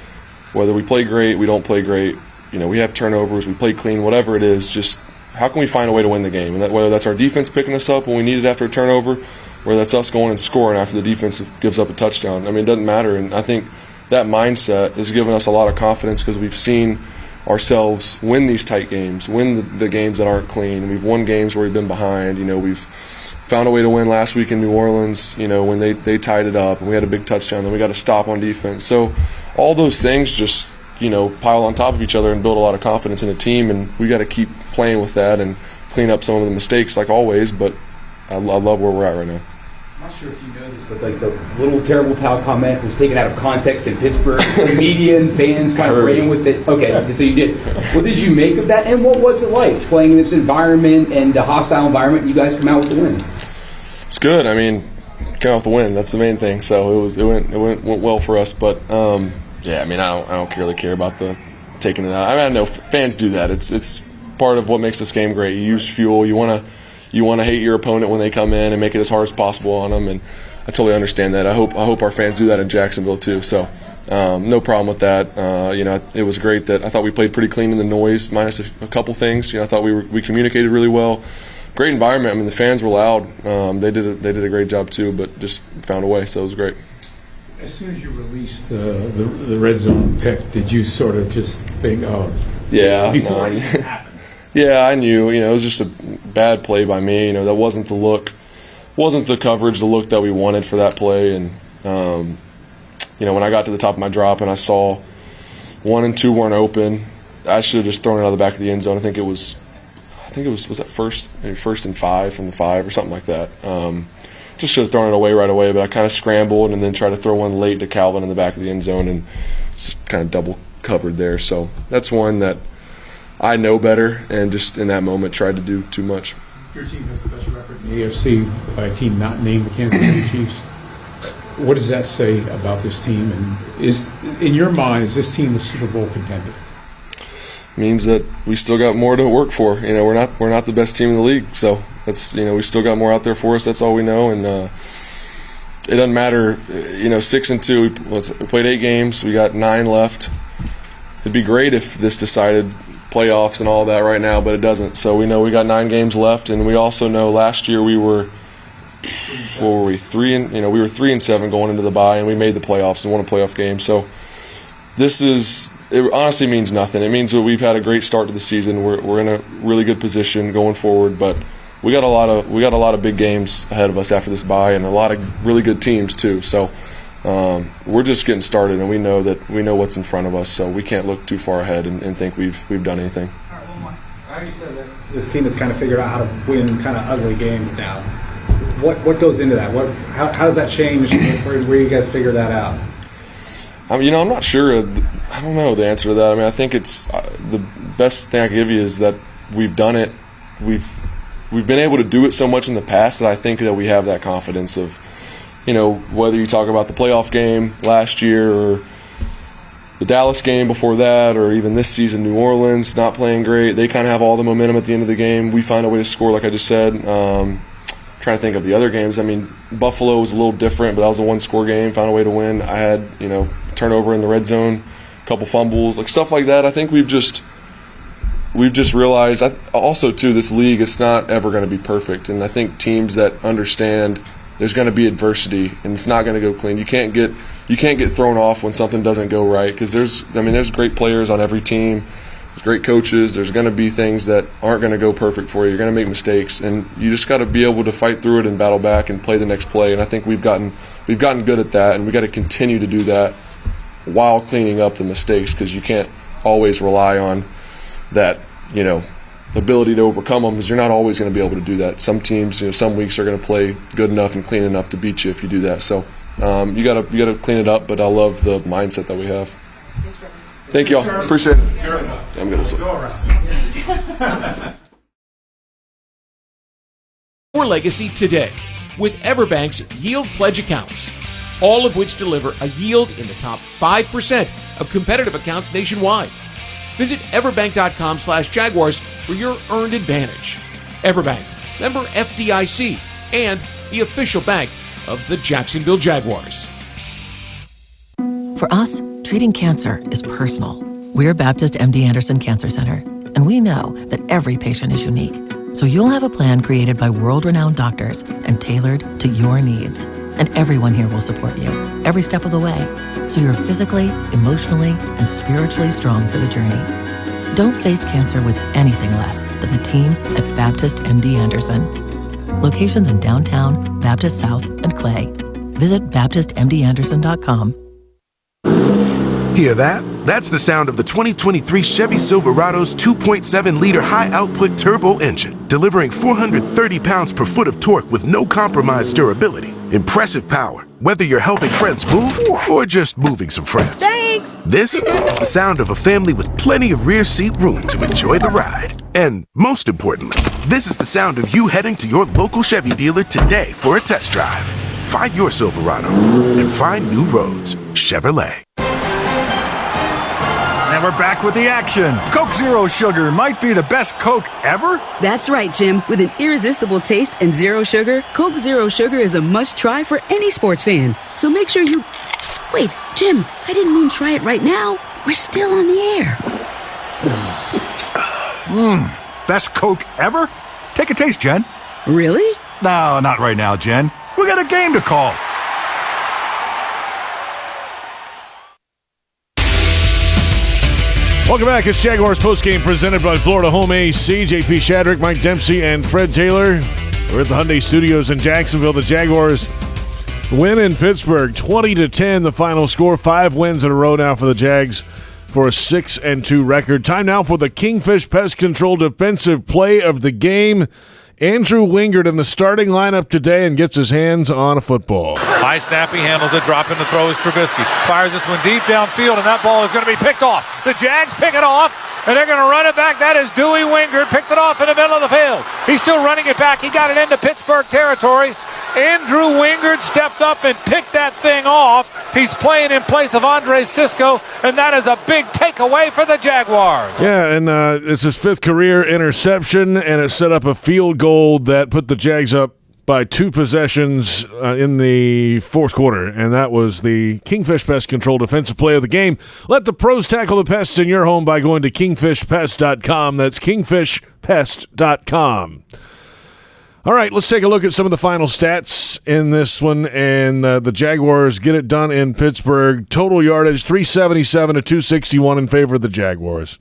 Y: whether we play great, we don't play great, we have turnovers, we play clean, whatever it is, just how can we find a way to win the game? And whether that's our defense picking us up when we need it after a turnover, whether that's us going and scoring after the defense gives up a touchdown. I mean, it doesn't matter. And I think that mindset has given us a lot of confidence, because we've seen ourselves win these tight games, win the games that aren't clean. We've won games where we've been behind. We've found a way to win last week in New Orleans, when they tied it up and we had a big touchdown, then we got a stop on defense. So all those things just, pile on top of each other and build a lot of confidence in a team, and we got to keep playing with that and clean up some of the mistakes like always, but I love where we're at right now.
G: I'm not sure if you know this, but the little terrible towel comment was taken out of context in Pittsburgh. The media and fans kind of ran with it. Okay, so you did. What did you make of that, and what was it like playing in this environment and the hostile environment, and you guys come out with the win?
Y: It's good. I mean, came out with the win. That's the main thing. So it went well for us. But yeah, I mean, I don't really care about the taking it out. I mean, I know fans do that. It's part of what makes this game great. You use fuel. You want to hate your opponent when they come in and make it as hard as possible on them. And I totally understand that. I hope our fans do that in Jacksonville too. So no problem with that. It was great that I thought we played pretty clean in the noise, minus a couple things. I thought we communicated really well. Great environment. I mean, the fans were loud. They did a great job too, but just found a way. So it was great.
W: As soon as you released the red zone pick, did you sort of just think, oh,
Y: yeah,
W: before it even happened?
Y: Yeah, I knew. It was just a bad play by me. That wasn't the look, wasn't the coverage, the look that we wanted for that play. And when I got to the top of my drop and I saw 1 and 2 weren't open, I should have just thrown it out of the back of the end zone. I think it was that first and 5 from the 5 or something like that. Just should have thrown it away right away, but I kind of scrambled and then tried to throw one late to Calvin in the back of the end zone and just kind of double covered there. So that's one that I know better, and just in that moment tried to do too much.
W: Your team has the best record in the AFC by a team not named the Kansas City Chiefs. What does that say about this team? And in your mind, is this team a Super Bowl contender?
Y: Means that we still got more to work for. We're not the best team in the league, so that's we still got more out there for us. That's all we know, and it doesn't matter. 6-2. We played 8 games. We got 9 left. It'd be great if this decided playoffs and all that right now, but it doesn't. So we know we got 9 games left, and we also know last year we were 3-7 going into the bye, and we made the playoffs and won a playoff game. So it honestly means nothing. It means that we've had a great start to the season. We're in a really good position going forward, but we got a lot of big games ahead of us after this bye, and a lot of really good teams too. So we're just getting started, and we know what's in front of us. So we can't look too far ahead and think we've done anything.
V: I already said that this team has kind of figured out how to win kind of ugly games now. What goes into that? How does that change? Where you guys figure that out?
Y: I'm not sure. I don't know the answer to that. I mean, I think it's the best thing I can give you is that we've done it. We've been able to do it so much in the past that I think that we have that confidence of, whether you talk about the playoff game last year or the Dallas game before that, or even this season, New Orleans not playing great. They kind of have all the momentum at the end of the game. We find a way to score, like I just said. Trying to think of the other games. I mean, Buffalo was a little different, but that was a one-score game. Found a way to win. I had, turnover in the red zone, a couple fumbles, like stuff like that. I think we've just realized. Also, too, this league is not ever going to be perfect, and I think teams that understand there's going to be adversity and it's not going to go clean. You can't get thrown off when something doesn't go right, because there's great players on every team. There's great coaches. There's going to be things that aren't going to go perfect for you. You're going to make mistakes, and you just got to be able to fight through it and battle back and play the next play. And I think we've gotten good at that, and we got to continue to do that while cleaning up the mistakes, because you can't always rely on that, ability to overcome them, because you're not always going to be able to do that. Some teams, some weeks are going to play good enough and clean enough to beat you if you do that. So you got to clean it up, but I love the mindset that we have. Thank you all. Appreciate it. I'm going to sit.
H: Your legacy today with Everbank's Yield Pledge accounts, all of which deliver a yield in the top 5% of competitive accounts nationwide. Visit everbank.com/Jaguars for your earned advantage. Everbank, member FDIC, and the official bank of the Jacksonville Jaguars.
S: For us, treating cancer is personal. We're Baptist MD Anderson Cancer Center, and we know that every patient is unique. So you'll have a plan created by world-renowned doctors and tailored to your needs. And everyone here will support you every step of the way, so you're physically, emotionally, and spiritually strong for the journey. Don't face cancer with anything less than the team at Baptist MD Anderson. Locations in downtown, Baptist South, and Clay. Visit BaptistMDAnderson.com.
M: Hear that? That's the sound of the 2023 Chevy Silverado's 2.7-liter high-output turbo engine, delivering 430 pounds per foot of torque with no compromised durability. Impressive power, whether you're helping friends move or just moving some friends.
N: Thanks!
M: This is the sound of a family with plenty of rear seat room to enjoy the ride. And most importantly, this is the sound of you heading to your local Chevy dealer today for a test drive. Find your Silverado and find new roads. Chevrolet.
O: And we're back with the action. Coke Zero Sugar might be the best Coke ever.
P: That's right, Jim. With an irresistible taste and zero sugar, Coke Zero Sugar is a must-try for any sports fan. So make sure you... Wait, Jim, I didn't mean try it right now. We're still on the air.
O: Best Coke ever? Take a taste, Jen.
P: Really?
O: No, not right now, Jen. We got a game to call.
B: Welcome back. It's Jaguars Postgame presented by Florida Home AC. JP Shadrick, Mike Dempsey, and Fred Taylor. We're at the Hyundai Studios in Jacksonville. The Jaguars win in Pittsburgh, 20-10. The final score. 5 wins in a row now for the Jags for a 6-2 record. Time now for the Kingfish Pest Control Defensive Play of the Game. Andrew Wingard in the starting lineup today and gets his hands on a football.
Q: High snap, he handles it, dropping the throw is Trubisky. Fires this one deep downfield, and that ball is going to be picked off. The Jags pick it off, and they're going to run it back. That is Dewey Wingard, picked it off in the middle of the field. He's still running it back. He got it into Pittsburgh territory. Andrew Wingard stepped up and picked that thing off. He's playing in place of Andre Sisco, and that is a big takeaway for the Jaguars.
B: Yeah, and it's his 5th career interception, and it set up a field goal that put the Jags up by 2 possessions in the 4th quarter, and that was the Kingfish Pest Control Defensive Play of the Game. Let the pros tackle the pests in your home by going to kingfishpest.com. That's kingfishpest.com. All right, let's take a look at some of the final stats in this one, and the Jaguars get it done in Pittsburgh. Total yardage 377 to 261 in favor of the Jaguars.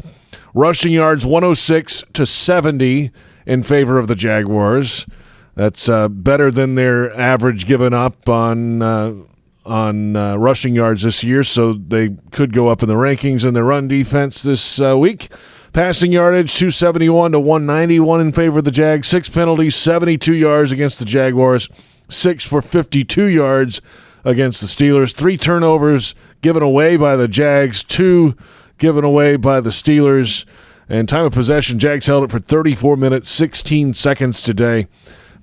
B: Rushing yards 106 to 70 in favor of the Jaguars. That's better than their average given up on rushing yards this year, so they could go up in the rankings in their run defense this week. Passing yardage 271 to 191 in favor of the Jags. 6 penalties, 72 yards against the Jaguars. 6 for 52 yards against the Steelers. 3 turnovers given away by the Jags. 2 given away by the Steelers. And time of possession, Jags held it for 34 minutes, 16 seconds today.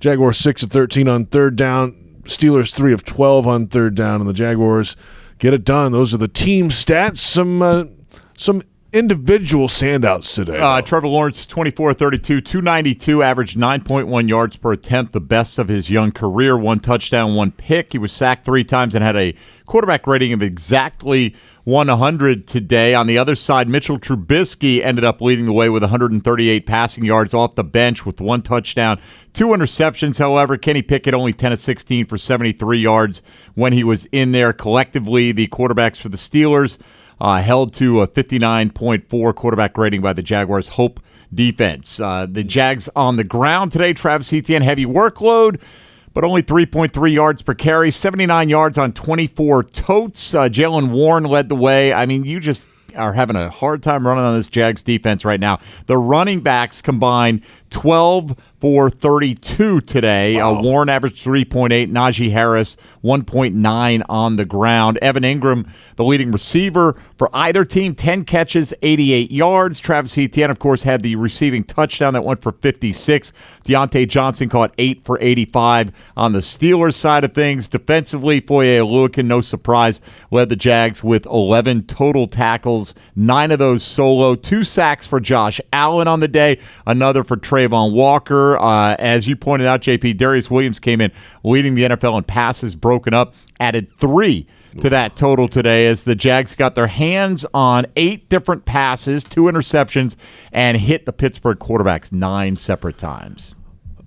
B: Jaguars 6 of 13 on third down. Steelers 3 of 12 on third down, and the Jaguars get it done. Those are the team stats. Some individual standouts today.
C: Trevor Lawrence, 24-32, 292, averaged 9.1 yards per attempt, the best of his young career. 1 touchdown, 1 pick. He was sacked 3 times and had a quarterback rating of exactly 100 today. On the other side, Mitchell Trubisky ended up leading the way with 138 passing yards off the bench with 1 touchdown, 2 interceptions. However, Kenny Pickett only 10 of 16 for 73 yards when he was in there. Collectively, the quarterbacks for the Steelers held to a 59.4 quarterback rating by the Jaguars' Hope defense. The Jags on the ground today, Travis Etienne, heavy workload, but only 3.3 yards per carry, 79 yards on 24 totes. Jalen Warren led the way. I mean, you just are having a hard time running on this Jags defense right now. The running backs combined 12 for 32 today. Wow. Warren averaged 3.8. Najee Harris 1.9 on the ground. Evan Ingram, the leading receiver for either team, 10 catches, 88 yards. Travis Etienne, of course, had the receiving touchdown that went for 56. Deontay Johnson caught 8 for 85 on the Steelers side of things. Defensively, Foye Oluokun, no surprise, led the Jags with 11 total tackles, 9 of those solo. 2 sacks for Josh Allen on the day, another for Trayvon Walker. As you pointed out, JP, Darius Williams came in leading the NFL in passes broken up, added 3 to that total today as the Jags got their hands on 8 different passes, 2 interceptions, and hit the Pittsburgh quarterbacks 9 separate times.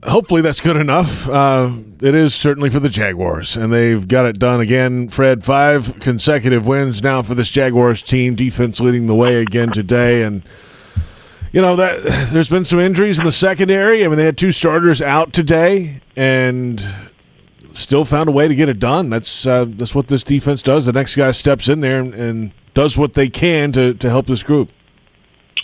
B: Hopefully that's good enough. It is certainly for the Jaguars, and they've got it done again. Fred, 5 consecutive wins now for this Jaguars team. Defense leading the way again today, and you know that there's been some injuries in the secondary. I mean, they had 2 starters out today, and still found a way to get it done. That's what this defense does. The next guy steps in there and does what they can to help this group.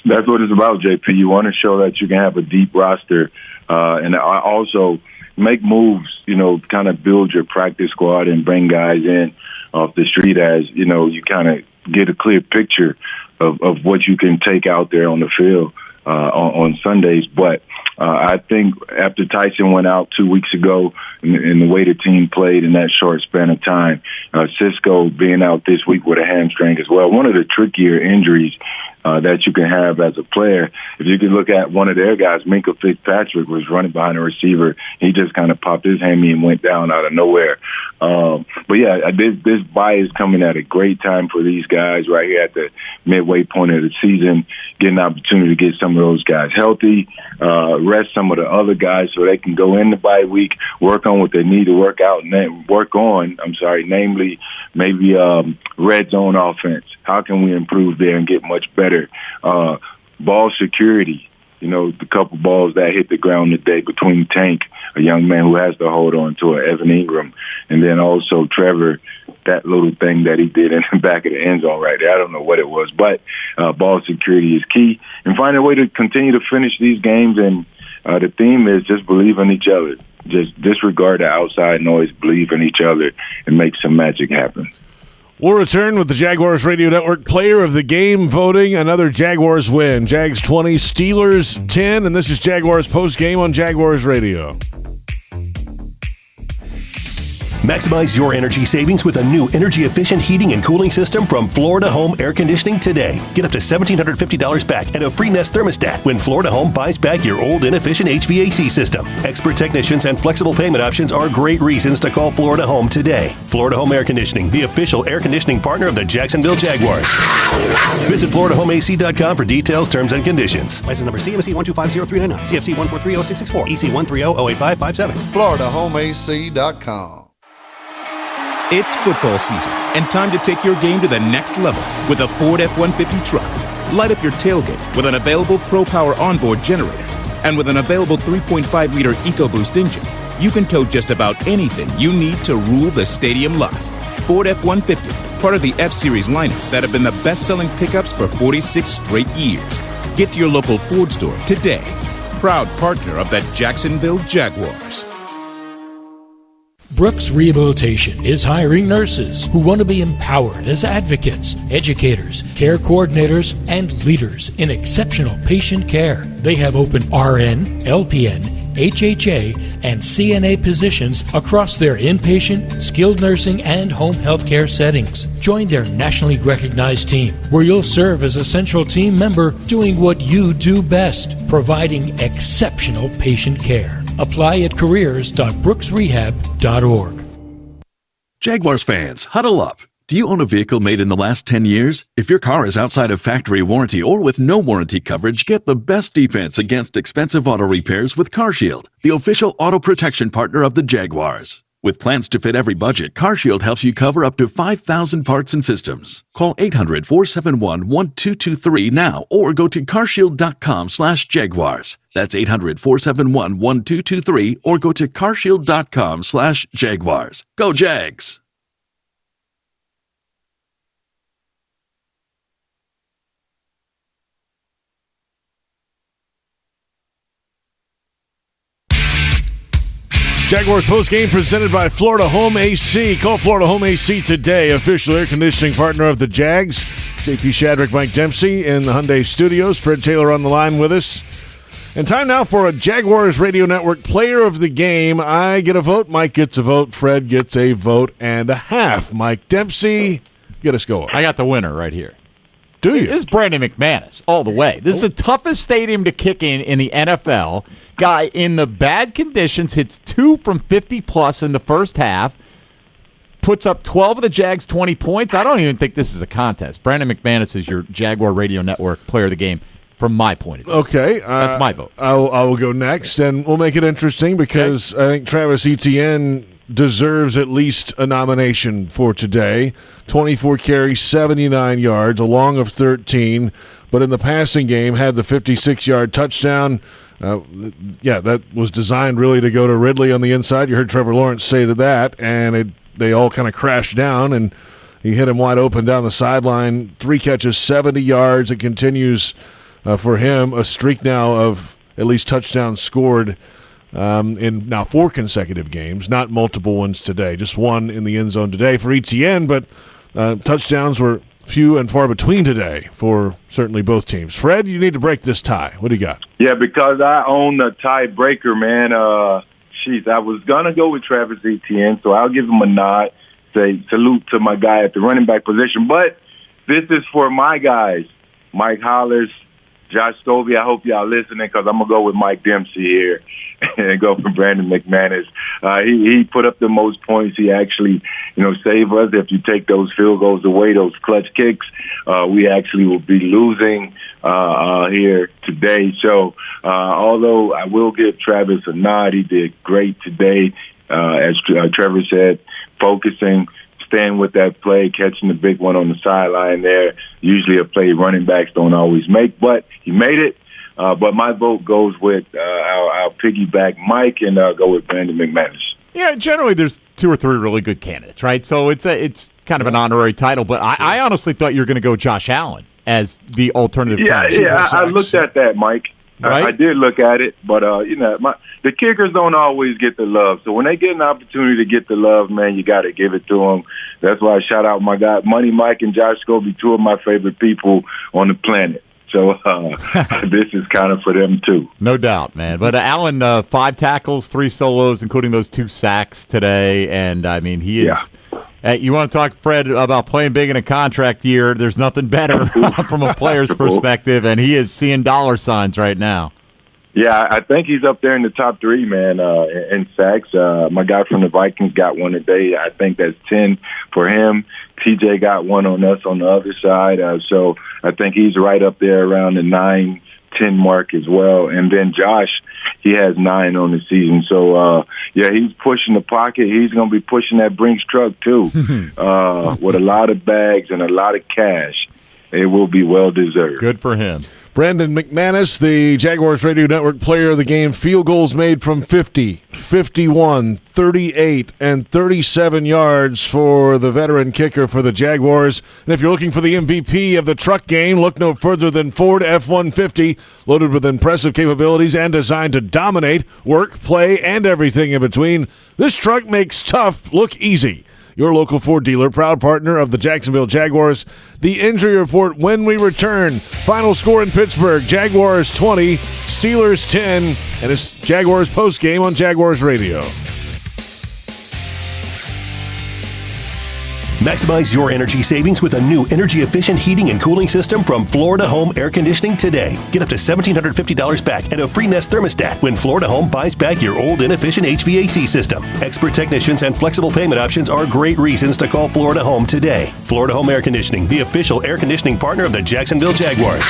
I: That's what it's about, JP. You want to show that you can have a deep roster, and also make moves. You know, kind of build your practice squad and bring guys in off the street as you know you kind of get a clear picture of what you can take out there on the field on Sundays. But I think after Tyson went out 2 weeks ago and the way the team played in that short span of time, Cisco being out this week with a hamstring as well, one of the trickier injuries that you can have as a player. If you could look at one of their guys, Minkah Fitzpatrick was running behind a receiver. He just kind of popped his hammy and went down out of nowhere. But yeah, this bye is coming at a great time for these guys right here at the midway point of the season, getting an opportunity to get some of those guys healthy, rest some of the other guys so they can go in the bye week, work on what they need to work out, namely maybe red zone offense. How can we improve there and get much better? Ball security, you know, the couple balls that hit the ground today between Tank, a young man who has to hold on to it, Evan Ingram, and then also Trevor, that little thing that he did in the back of the end zone right there. I don't know what it was, but ball security is key. And find a way to continue to finish these games, and the theme is just believe in each other. Just disregard the outside noise, believe in each other, and make some magic happen.
B: We'll return with the Jaguars Radio Network Player of the Game voting. Another Jaguars win. Jags 20, Steelers 10, and this is Jaguars Postgame on Jaguars Radio.
F: Maximize your energy savings with a new energy-efficient heating and cooling system from Florida Home Air Conditioning today. Get up to $1,750 back and a free Nest thermostat when Florida Home buys back your old inefficient HVAC system. Expert technicians and flexible payment options are great reasons to call Florida Home today. Florida Home Air Conditioning, the official air conditioning partner of the Jacksonville Jaguars. Visit FloridaHomeAC.com for details, terms, and conditions. License number CMC 1250399, CFC 1430664, EC 130085557.
N: FloridaHomeAC.com.
T: It's football season, and time to take your game to the next level with a Ford F-150 truck. Light up your tailgate with an available Pro Power onboard generator. And with an available 3.5-liter EcoBoost engine, you can tow just about anything you need to rule the stadium lot. Ford F-150, part of the F-Series lineup that have been the best-selling pickups for 46 straight years. Get to your local Ford store today. Proud partner of the Jacksonville Jaguars.
H: Brooks Rehabilitation is hiring nurses who want to be empowered as advocates, educators, care coordinators, and leaders in exceptional patient care. They have open RN, LPN, HHA, and CNA positions across their inpatient, skilled nursing, and home health care settings. Join their nationally recognized team, where you'll serve as a central team member doing what you do best, providing exceptional patient care. Apply at careers.brooksrehab.org.
A: Jaguars fans, huddle up. Do you own a vehicle made in the last 10 years? If your car is outside of factory warranty or with no warranty coverage, get the best defense against expensive auto repairs with CarShield, the official auto protection partner of the Jaguars. With plans to fit every budget, CarShield helps you cover up to 5,000 parts and systems. Call 800-471-1223 now or go to carshield.com/Jaguars. That's 800-471-1223 or go to carshield.com/Jaguars. Go Jags!
B: Jaguars postgame presented by Florida Home AC. Call Florida Home AC today, official air conditioning partner of the Jags. JP Shadrick, Mike Dempsey in the Hyundai Studios. Fred Taylor on the line with us. And time now for a Jaguars Radio Network player of the game. I get a vote, Mike gets a vote, Fred gets a vote and a half. Mike Dempsey, get us going.
C: I got the winner right here.
B: Do you?
C: This is Brandon McManus all the way. This is the toughest stadium to kick in the NFL. Guy in the bad conditions hits 2 from 50-plus in the first half, puts up 12 of the Jags' 20 points. I don't even think this is a contest. Brandon McManus is your Jaguar Radio Network player of the game from my point of view.
B: Okay.
C: That's my vote.
B: I will go next, and we'll make it interesting because I think Travis Etienne deserves at least a nomination for today. 24 carries, 79 yards, a long of 13, but in the passing game had the 56-yard touchdown. That was designed really to go to Ridley on the inside. You heard Trevor Lawrence say to that, and they all kind of crashed down, and he hit him wide open down the sideline. 3 catches, 70 yards. It continues for him, a streak now of at least touchdowns scored in now 4 consecutive games, not multiple ones today, just one in the end zone today for Etienne, but touchdowns were few and far between today for certainly both teams. Fred, you need to break this tie. What do you got?
I: Yeah, because I own the tiebreaker, man. I was going to go with Travis Etienne, so I'll give him a nod, say salute to my guy at the running back position. But this is for my guys, Mike Hollers, Josh Scobie. I hope y'all listening because I'm going to go with Mike Dempsey here and go for Brandon McManus. He put up the most points. He actually, saved us. If you take those field goals away, those clutch kicks, we actually will be losing here today. So although I will give Travis a nod, he did great today. As Trevor said, focusing, staying with that play, catching the big one on the sideline there. Usually a play running backs don't always make, but he made it. But my vote goes with I'll piggyback Mike and go with Brandon McManus.
C: Generally there's 2 or 3 really good candidates, right? So it's kind of an honorary title, but I honestly thought you were going to go Josh Allen as the alternative.
I: Yeah, I looked at that, Mike. Right? I did look at it, but the kickers don't always get the love. So when they get an opportunity to get the love, man, you got to give it to them. That's why I shout out my guy, Money Mike and Josh Scobie, 2 of my favorite people on the planet. So this is kind of for them, too.
C: No doubt, man. But Allen, 5 tackles, 3 solos, including those 2 sacks today. And, I mean, he is you want to talk, Fred, about playing big in a contract year. There's nothing better from a player's perspective, and he is seeing dollar signs right now.
I: Yeah, I think he's up there in the top 3, man, in sacks. My guy from the Vikings got one today. I think that's 10 for him. TJ got one on us on the other side. So I think he's right up there around the 9-10 mark as well. And then Josh, he has 9 on the season. So, yeah, he's pushing the pocket. He's going to be pushing that Brinks truck too, with a lot of bags and a lot of cash. It will be well deserved.
C: Good for him.
B: Brandon McManus, the Jaguars Radio Network Player of the Game. Field goals made from 50, 51, 38, and 37 yards for the veteran kicker for the Jaguars. And if you're looking for the MVP of the truck game, look no further than Ford F-150, loaded with impressive capabilities and designed to dominate work, play, and everything in between. This truck makes tough look easy. Your local Ford dealer, proud partner of the Jacksonville Jaguars. The injury report when we return. Final score in Pittsburgh, Jaguars 20, Steelers 10, and it's Jaguars postgame on Jaguars Radio.
F: Maximize your energy savings with a new energy-efficient heating and cooling system from Florida Home Air Conditioning today. Get up to $1,750 back and a free Nest thermostat when Florida Home buys back your old inefficient HVAC system. Expert technicians and flexible payment options are great reasons to call Florida Home today. Florida Home Air Conditioning, the official air conditioning partner of the Jacksonville Jaguars.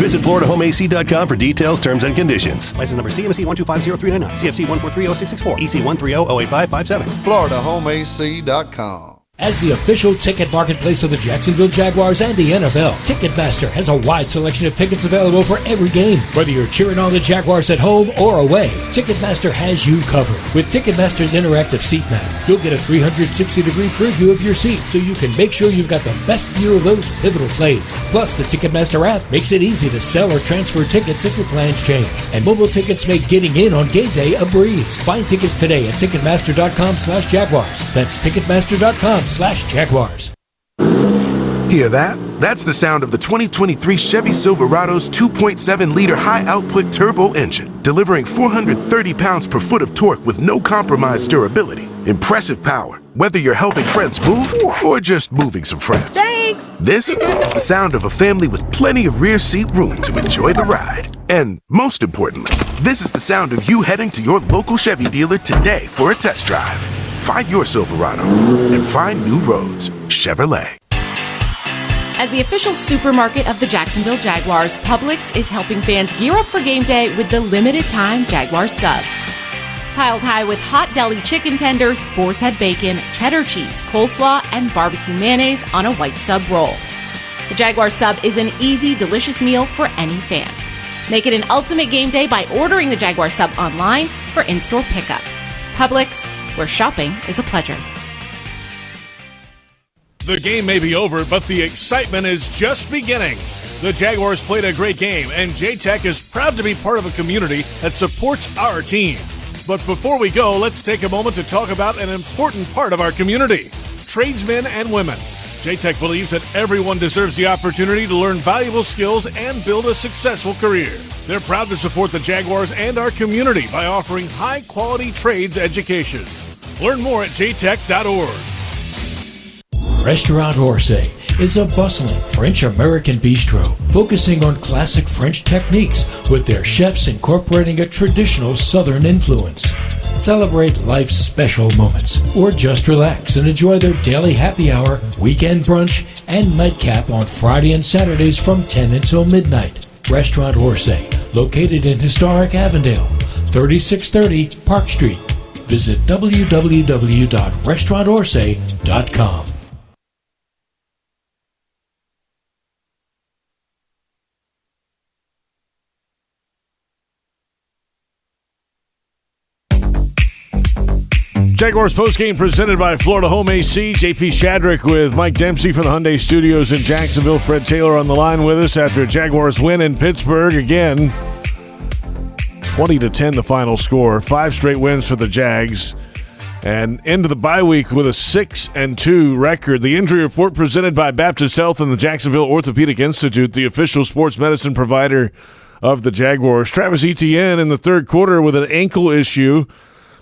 F: Visit FloridaHomeAC.com for details, terms, and conditions. License number CMC 1250399, CFC 1430664, EC 130-08557.
E: FloridaHomeAC.com.
H: As the official ticket marketplace of the Jacksonville Jaguars and the NFL, Ticketmaster has a wide selection of tickets available for every game. Whether you're cheering on the Jaguars at home or away, Ticketmaster has you covered. With Ticketmaster's interactive seat map, you'll get a 360-degree preview of your seat so you can make sure you've got the best view of those pivotal plays. Plus, the Ticketmaster app makes it easy to sell or transfer tickets if your plans change. And mobile tickets make getting in on game day a breeze. Find tickets today at Ticketmaster.com/Jaguars. That's Ticketmaster.com/Jaguars.
M: Hear that? That's the sound of the 2023 Chevy Silverado's 2.7-liter high-output turbo engine, delivering 430 pounds per foot of torque with no compromised durability. Impressive power, whether you're helping friends move or just moving some friends.
K: Thanks!
M: This is the sound of a family with plenty of rear seat room to enjoy the ride. And most importantly, this is the sound of you heading to your local Chevy dealer today for a test drive. Find your Silverado and find new roads. Chevrolet.
L: As the official supermarket of the Jacksonville Jaguars, Publix is helping fans gear up for game day with the limited-time Jaguars sub. Piled high with hot deli chicken tenders, boar's head bacon, cheddar cheese, coleslaw, and barbecue mayonnaise on a white sub roll. The Jaguars sub is an easy, delicious meal for any fan. Make it an ultimate game day by ordering the Jaguars sub online for in-store pickup. Publix, where shopping is a pleasure.
B: The game may be over, but the excitement is just beginning. The Jaguars played a great game, and J-Tech is proud to be part of a community that supports our team. But before we go, let's take a moment to talk about an important part of our community, tradesmen and women. J-Tech believes that everyone deserves the opportunity to learn valuable skills and build a successful career. They're proud to support the Jaguars and our community by offering high-quality trades education. Learn more at jtech.org.
H: Restaurant Orsay is a bustling French-American bistro focusing on classic French techniques with their chefs incorporating a traditional Southern influence. Celebrate life's special moments or just relax and enjoy their daily happy hour, weekend brunch, and nightcap on Friday and Saturdays from 10 until midnight. Restaurant Orsay, located in historic Avondale, 3630 Park Street. Visit www.restaurantorsay.com.
B: Jaguars postgame presented by Florida Home AC. JP Shadrick with Mike Dempsey from the Hyundai Studios in Jacksonville. Fred Taylor on the line with us after a Jaguars win in Pittsburgh. Again, 20-10 the final score. 5 straight wins for the Jags. And into the bye week with a 6-2 record. The injury report presented by Baptist Health and the Jacksonville Orthopedic Institute, the official sports medicine provider of the Jaguars. Travis Etienne in the third quarter with an ankle issue,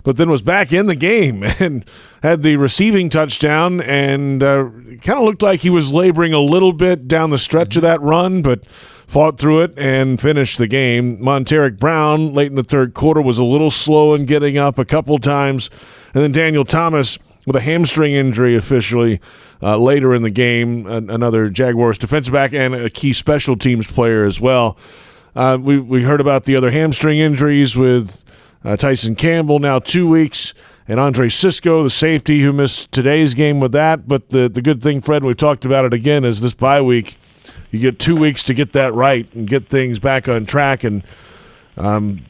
B: but then was back in the game and had the receiving touchdown and kind of looked like he was laboring a little bit down the stretch of that run, but fought through it and finished the game. Monteric Brown, late in the third quarter, was a little slow in getting up a couple times. And then Daniel Thomas with a hamstring injury officially later in the game, another Jaguars defensive back and a key special teams player as well. We heard about the other hamstring injuries with Tyson Campbell now 2 weeks, and Andre Sisco, the safety, who missed today's game with that. But the good thing, Fred, and we've talked about it again, is this bye week, you get 2 weeks to get that right and get things back on track. And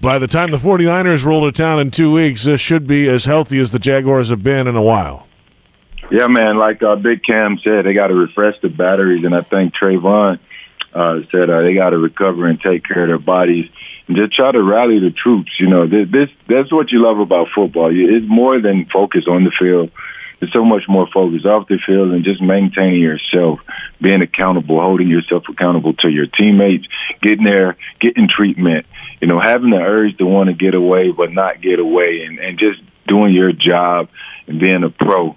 B: by the time the 49ers roll to town in 2 weeks, this should be as healthy as the Jaguars have been in a while.
I: Yeah, man, like Big Cam said, they got to refresh the batteries, and I think Trayvon said they got to recover and take care of their bodies and just try to rally the troops. You know, that's what you love about football. It's more than focus on the field. There's so much more focus off the field and just maintaining yourself, being accountable, holding yourself accountable to your teammates, getting there, getting treatment, you know, having the urge to want to get away but not get away, and just doing your job and being a pro,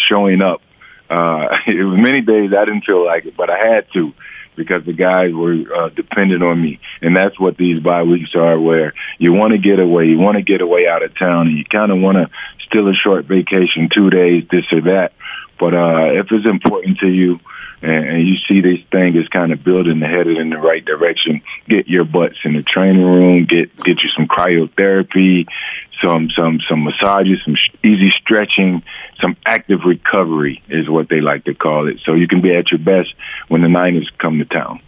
I: showing up. It was many days I didn't feel like it, but I had to, because the guys were dependent on me. And that's what these bye weeks are, where you want to get away. You want to get away out of town, and you kind of want to steal a short vacation, 2 days, this or that. But if it's important to you and you see this thing is kind of building and headed in the right direction, get your butts in the training room, get you some cryotherapy, some massages, some easy stretching, some active recovery is what they like to call it, so you can be at your best when the Niners come to town.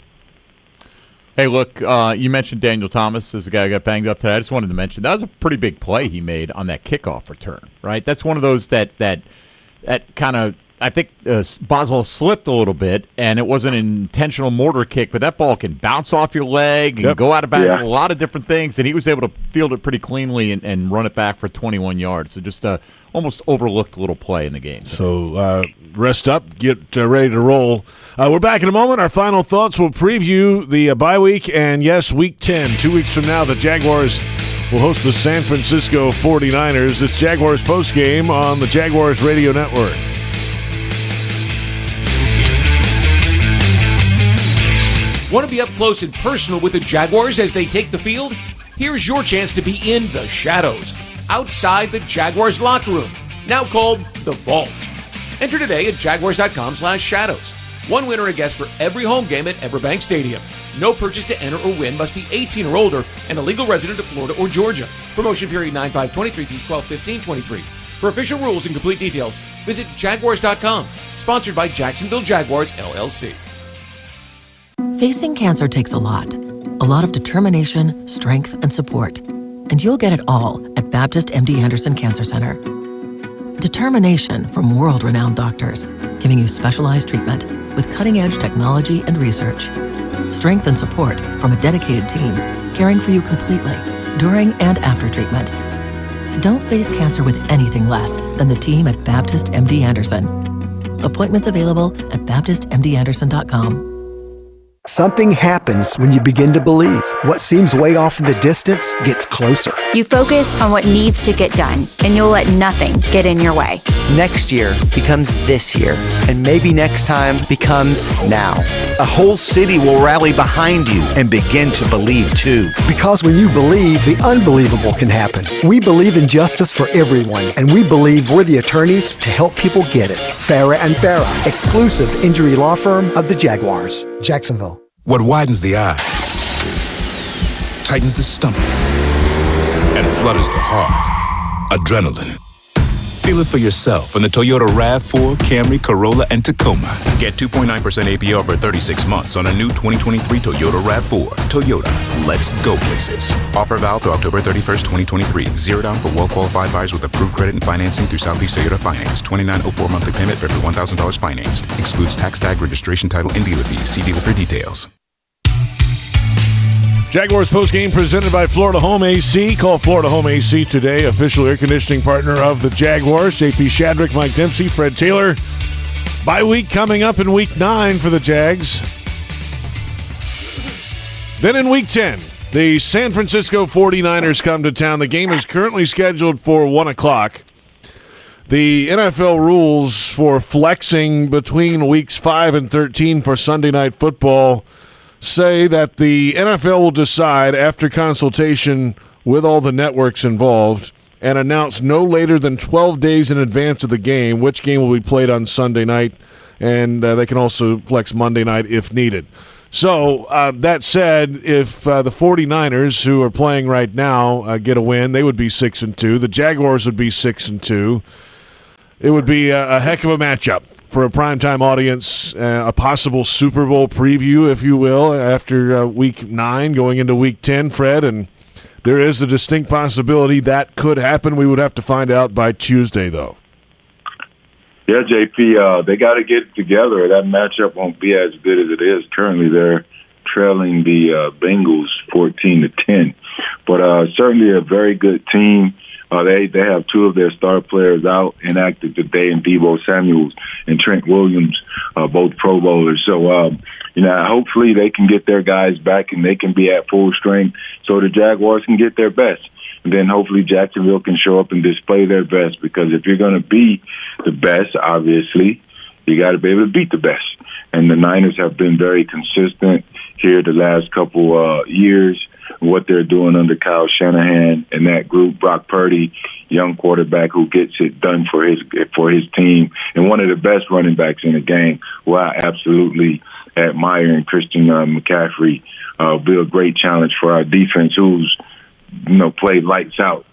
C: Hey, look, you mentioned Daniel Thomas as the guy who got banged up today. I just wanted to mention that was a pretty big play he made on that kickoff return, right? That's one of those that kind of, I think Boswell slipped a little bit, and it wasn't an intentional mortar kick, but that ball can bounce off your leg and go out of bounds, a lot of different things, and he was able to field it pretty cleanly and run it back for 21 yards. So just almost overlooked little play in the game.
B: So rest up, get ready to roll. We're back in a moment. Our final thoughts will preview the bye week, and yes, Week 10. 2 weeks from now, the Jaguars will host the San Francisco 49ers. It's Jaguars Postgame on the Jaguars Radio Network.
H: Want to be up close and personal with the Jaguars as they take the field? Here's your chance to be in the shadows, outside the Jaguars locker room, now called the Vault. Enter today at jaguars.com/shadows. One winner a guest for every home game at Everbank Stadium. No purchase to enter or win, must be 18 or older and a legal resident of Florida or Georgia. Promotion period 9/5/23 through 12/15/23. For official rules and complete details, visit jaguars.com. Sponsored by Jacksonville Jaguars, LLC.
S: Facing cancer takes a lot of determination, strength, and support. And you'll get it all at Baptist MD Anderson Cancer Center. Determination from world-renowned doctors, giving you specialized treatment with cutting-edge technology and research. Strength and support from a dedicated team, caring for you completely, during and after treatment. Don't face cancer with anything less than the team at Baptist MD Anderson. Appointments available at baptistmdanderson.com.
E: Something happens when you begin to believe. What seems way off in the distance gets closer.
J: You focus on what needs to get done, and you'll let nothing get in your way.
N: Next year becomes this year, and maybe next time becomes now.
E: A whole city will rally behind you and begin to believe too. Because when you believe, the unbelievable can happen. We believe in justice for everyone, and we believe we're the attorneys to help people get it. Farah and Farah, exclusive injury law firm of the Jaguars. Jacksonville.
T: What widens the eyes, tightens the stomach, and flutters the heart. Adrenaline. Feel it for yourself in the Toyota RAV4, Camry, Corolla, and Tacoma. Get 2.9% APR for 36 months on a new 2023 Toyota RAV4. Toyota, let's go places. Offer valid through October 31st, 2023. Zero down for well-qualified buyers with approved credit and financing through Southeast Toyota Finance. $29.04 monthly payment for every $1,000 financed. Excludes tax tag, registration, title, and dealer fees. See dealer for details.
B: Jaguars postgame presented by Florida Home AC. Call Florida Home AC today, official air conditioning partner of the Jaguars. JP Shadrick, Mike Dempsey, Fred Taylor. Bye week coming up in Week 9 for the Jags. Then in Week 10, the San Francisco 49ers come to town. The game is currently scheduled for 1 o'clock. The NFL rules for flexing between Weeks 5 and 13 for Sunday Night Football say that the NFL will decide after consultation with all the networks involved and announce no later than 12 days in advance of the game which game will be played on Sunday night, and they can also flex Monday night if needed. So, that said, if the 49ers, who are playing right now, get a win, they would be 6-2. The Jaguars would be 6-2. It would be a heck of a matchup for a primetime audience, a possible Super Bowl preview, if you will, after Week 9 going into Week 10, Fred, and there is a distinct possibility that could happen. We would have to find out by Tuesday, though.
I: Yeah, JP, they got to get it together. That matchup won't be as good as it is currently. They're trailing the Bengals 14-10, but certainly a very good team. They have two of their star players out inactive today, in Deebo Samuels and Trent Williams, both Pro Bowlers. So, hopefully they can get their guys back and they can be at full strength so the Jaguars can get their best. And then hopefully Jacksonville can show up and display their best, because if you're going to be the best, obviously, you got to be able to beat the best. And the Niners have been very consistent here the last couple years, what they're doing under Kyle Shanahan and that group. Brock Purdy, young quarterback who gets it done for his team, and one of the best running backs in the game, who I absolutely admire. And Christian McCaffrey be a great challenge for our defense, who's played lights out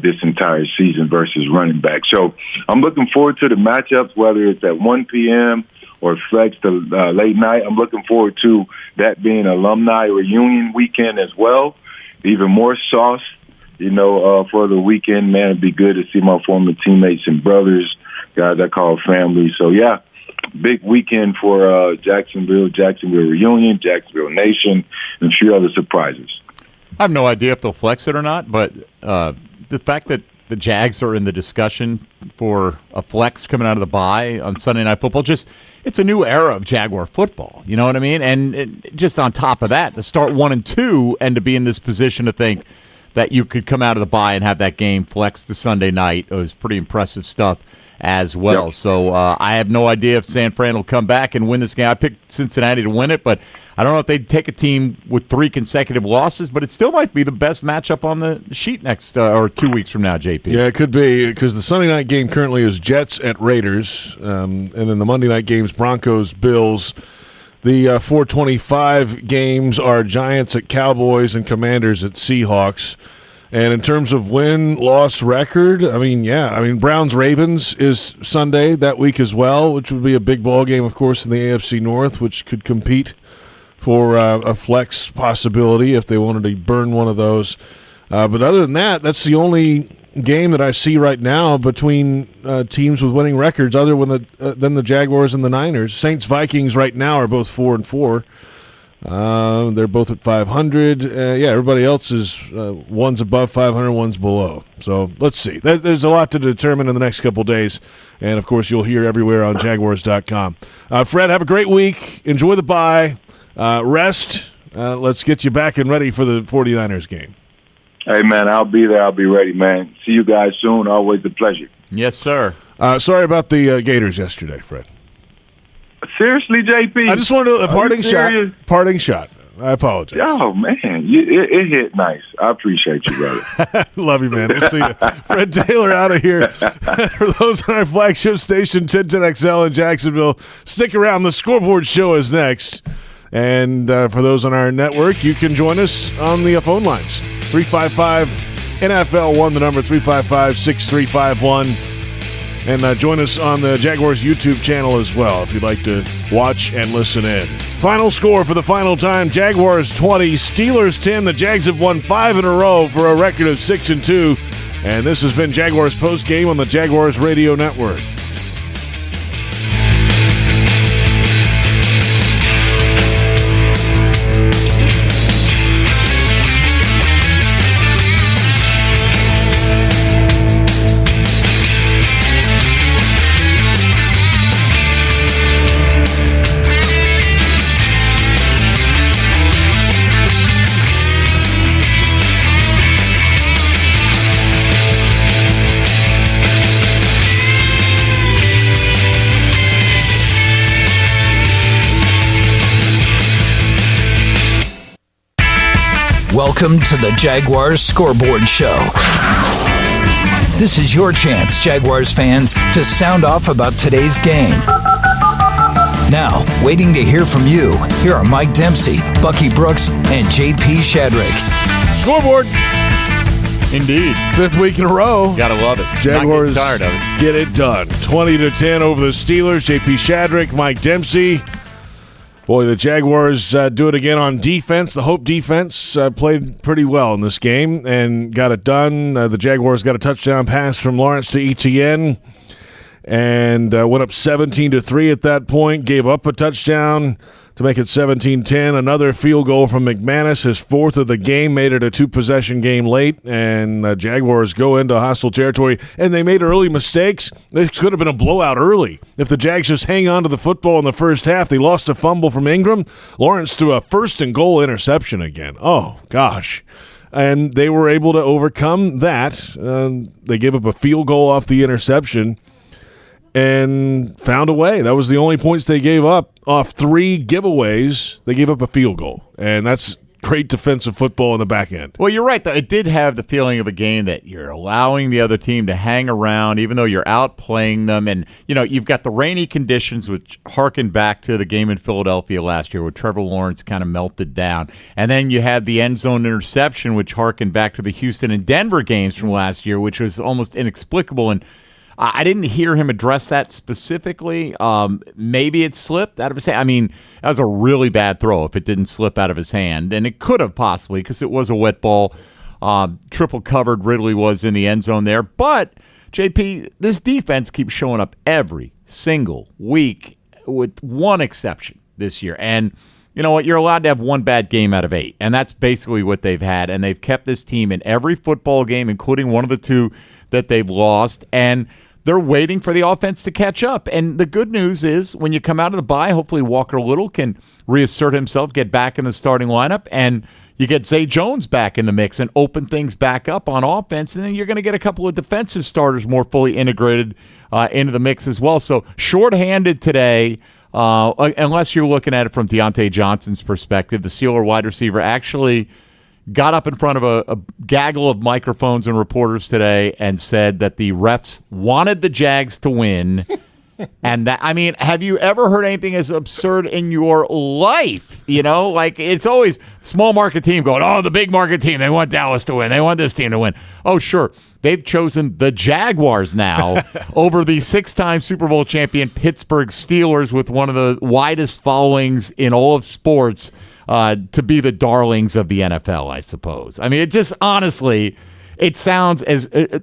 I: this entire season versus running back. So I'm looking forward to the matchups, whether it's at 1 p.m. or flex to late night. I'm looking forward to that being alumni reunion weekend as well. Even more sauce, for the weekend, man. It'd be good to see my former teammates and brothers, guys I call family. So, yeah, big weekend for Jacksonville reunion, Jacksonville Nation, and a few other surprises.
C: I have no idea if they'll flex it or not, but the fact that the Jags are in the discussion for a flex coming out of the bye on Sunday Night Football, it's a new era of Jaguar football. You know what I mean? And just on top of that, to start 1-2 and to be in this position to think that you could come out of the bye and have that game flex to Sunday night, it was pretty impressive stuff as well. Yep. So I have no idea if San Fran will come back and win this game. I picked Cincinnati to win it, but I don't know if they'd take a team with 3 consecutive losses, but it still might be the best matchup on the sheet next or 2 weeks from now, JP.
B: Yeah, it could be, because the Sunday night game currently is Jets at Raiders, and then the Monday night games, Broncos, Bills. The 4:25 games are Giants at Cowboys and Commanders at Seahawks. And in terms of win-loss record, Browns-Ravens is Sunday that week as well, which would be a big ball game, of course, in the AFC North, which could compete for a flex possibility if they wanted to burn one of those. But other than that, that's the only game that I see right now between teams with winning records other than the Jaguars and the Niners. Saints-Vikings right now are both 4-4. They're both at 500. Everybody else is one's above 500, one's below. So let's see. There's a lot to determine in the next couple days, and of course you'll hear everywhere on Jaguars.com. Fred, have a great week. Enjoy the bye. Rest. Let's get you back and ready for the 49ers game.
I: Hey, man, I'll be there. I'll be ready, man. See you guys soon. Always a pleasure.
C: Yes, sir.
B: Sorry about the Gators yesterday, Fred.
I: Seriously, JP?
B: I just wanted a parting shot. Parting shot. I apologize.
I: Oh, man. It hit nice. I appreciate you, brother.
B: Love you, man. We'll see you. Fred Taylor out of here. For those on our flagship station, 1010XL in Jacksonville, stick around. The Scoreboard Show is next. And for those on our network, you can join us on the phone lines. 355-NFL1, the number 355-6351. And join us on the Jaguars YouTube channel as well if you'd like to watch and listen in. Final score for the final time, Jaguars 20, Steelers 10. The Jags have won 5 in a row for a record of 6-2. And this has been Jaguars Postgame on the Jaguars Radio Network.
D: Welcome to the Jaguars Scoreboard Show. This is your chance, Jaguars fans, to sound off about today's game. Now, waiting to hear from you, here are Mike Dempsey, Bucky Brooks, and JP Shadrick.
B: Scoreboard.
C: Indeed.
B: 5th week in a row.
C: Gotta love it.
B: Jaguars
C: Not getting tired of it.
B: get it done. 20-10 over the Steelers. JP Shadrick, Mike Dempsey. Boy, the Jaguars do it again on defense. The Hope defense played pretty well in this game and got it done. The Jaguars got a touchdown pass from Lawrence to Etienne and went up 17-3 at that point, gave up a touchdown to make it 17-10. Another field goal from McManus, his 4th of the game, made it a 2-possession game late, and the Jaguars go into hostile territory, and they made early mistakes. This could have been a blowout early. If the Jags just hang on to the football in the first half, they lost a fumble from Ingram. Lawrence threw a 1st-and-goal interception again. Oh, gosh. And they were able to overcome that. They gave up a field goal off the interception and found a way. That was the only points they gave up. Off 3 giveaways, they gave up a field goal. And that's great defensive football in the back end.
C: Well, you're right, though. It did have the feeling of a game that you're allowing the other team to hang around, even though you're outplaying them. And, you've got the rainy conditions, which harken back to the game in Philadelphia last year where Trevor Lawrence kind of melted down. And then you had the end zone interception, which harkened back to the Houston and Denver games from last year, which was almost inexplicable. And I didn't hear him address that specifically. Maybe it slipped out of his hand. I mean, that was a really bad throw if it didn't slip out of his hand. And it could have possibly because it was a wet ball. Triple covered Ridley was in the end zone there. But, JP, this defense keeps showing up every single week with one exception this year. And you know what? You're allowed to have one bad game out of 8. And that's basically what they've had. And they've kept this team in every football game, including one of the 2 that they've lost. And they're waiting for the offense to catch up. And the good news is when you come out of the bye, hopefully Walker Little can reassert himself, get back in the starting lineup, and you get Zay Jones back in the mix and open things back up on offense. And then you're going to get a couple of defensive starters more fully integrated into the mix as well. So shorthanded today, unless you're looking at it from Deontay Johnson's perspective, the Steeler wide receiver actually got up in front of a gaggle of microphones and reporters today and said that the refs wanted the Jags to win. And that, I mean, have you ever heard anything as absurd in your life? Like it's always small market team going, oh, the big market team, they want Dallas to win. They want this team to win. Oh, sure. They've chosen the Jaguars now over the 6-time Super Bowl champion Pittsburgh Steelers with one of the widest followings in all of sports to be the darlings of the NFL, I suppose. I mean, it just honestly, it sounds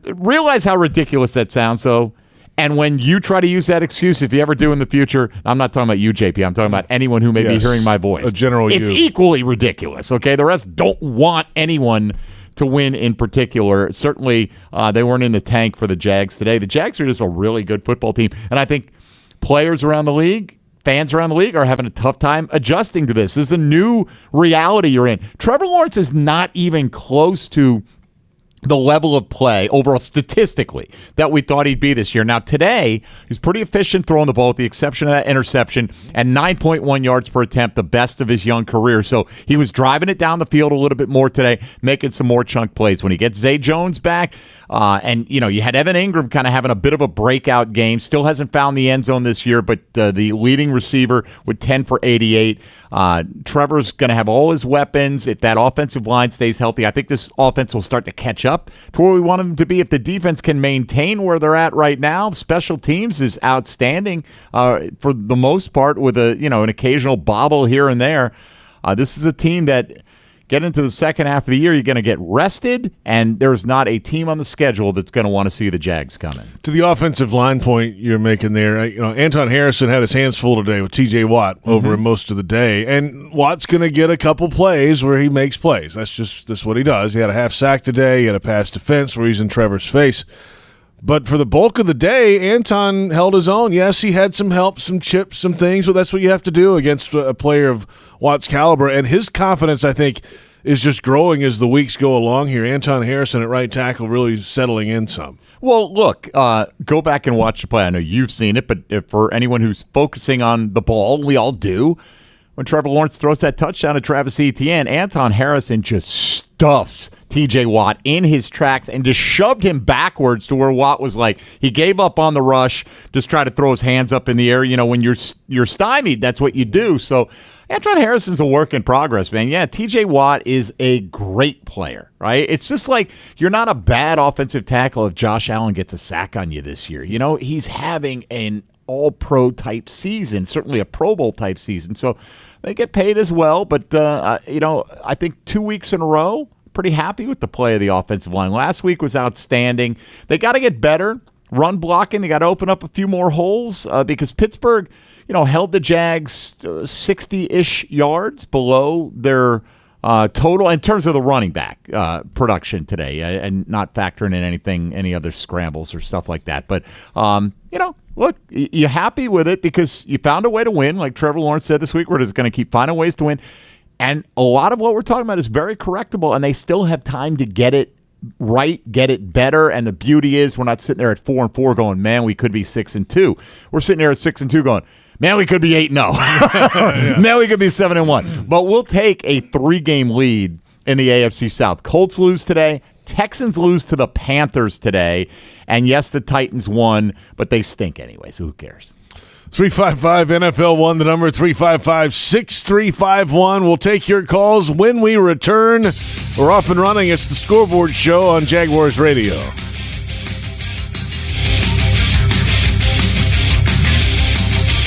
C: realize how ridiculous that sounds, though. And when you try to use that excuse, if you ever do in the future, I'm not talking about you, JP. I'm talking about anyone who may be hearing my voice. It's equally ridiculous, okay? The refs don't want anyone to win in particular. Certainly, they weren't in the tank for the Jags today. The Jags are just a really good football team. And I think players around the league, fans around the league are having a tough time adjusting to this. This is a new reality you're in. Trevor Lawrence is not even close to the level of play overall statistically that we thought he'd be this year. Now today, he's pretty efficient throwing the ball with the exception of that interception and 9.1 yards per attempt, the best of his young career. So he was driving it down the field a little bit more today, making some more chunk plays. When he gets Zay Jones back, and you had Evan Ingram kind of having a bit of a breakout game, still hasn't found the end zone this year, but the leading receiver with 10 for 88. Trevor's going to have all his weapons. If that offensive line stays healthy, I think this offense will start to catch up to where we want them to be. If the defense can maintain where they're at right now, special teams is outstanding for the most part with an occasional bobble here and there. This is a team that get into the second half of the year, you're going to get rested, and there's not a team on the schedule that's going to want to see the Jags coming.
B: To the offensive line point you're making there, Anton Harrison had his hands full today with T.J. Watt over him most of the day, and Watt's going to get a couple plays where he makes plays. That's what he does. He had a half sack today. He had a pass defense where he's in Trevor's face. But for the bulk of the day, Anton held his own. Yes, he had some help, some chips, some things, but that's what you have to do against a player of Watt's caliber. And his confidence, I think, is just growing as the weeks go along here. Anton Harrison at right tackle really settling in some.
C: Well, look, go back and watch the play. I know you've seen it, but for anyone who's focusing on the ball, we all do. when Trevor Lawrence throws that touchdown to Travis Etienne, Anton Harrison just stuffs TJ Watt in his tracks and just shoved him backwards to where Watt was like, he gave up on the rush, just tried to throw his hands up in the air. You know, when you're stymied, that's what you do. So Anton Harrison's a work in progress, man. Yeah, TJ Watt is a great player, right? It's just like you're not a bad offensive tackle if Josh Allen gets a sack on you this year. You know, he's having an all-pro type season, certainly a Pro Bowl type season. So they get paid as well. But, I think 2 weeks in a row, pretty happy with the play of the offensive line. Last week was outstanding. They got to get better. Run blocking, they got to open up a few more holes because Pittsburgh, held the Jags 60-ish yards below their total in terms of the running back production today, and not factoring in any other scrambles or stuff like that. But, look, you're happy with it because you found a way to win, like Trevor Lawrence said this week, we're just going to keep finding ways to win. And a lot of what we're talking about is very correctable, and they still have time to get it right, get it better. And the beauty is we're not sitting there at 4-4 going, man, we could be 6-2. We're sitting there at 6-2 going, man, we could be 8-0. Yeah. Man, we could be 7-1. But we'll take a 3-game lead in the AFC South. Colts lose today. Texans lose to the Panthers today. And yes, the Titans won, but they stink anyway, so who cares?
B: 355 NFL 1, the number 355-6351. We'll take your calls when we return. We're off and running. It's the Scoreboard Show on Jaguars Radio.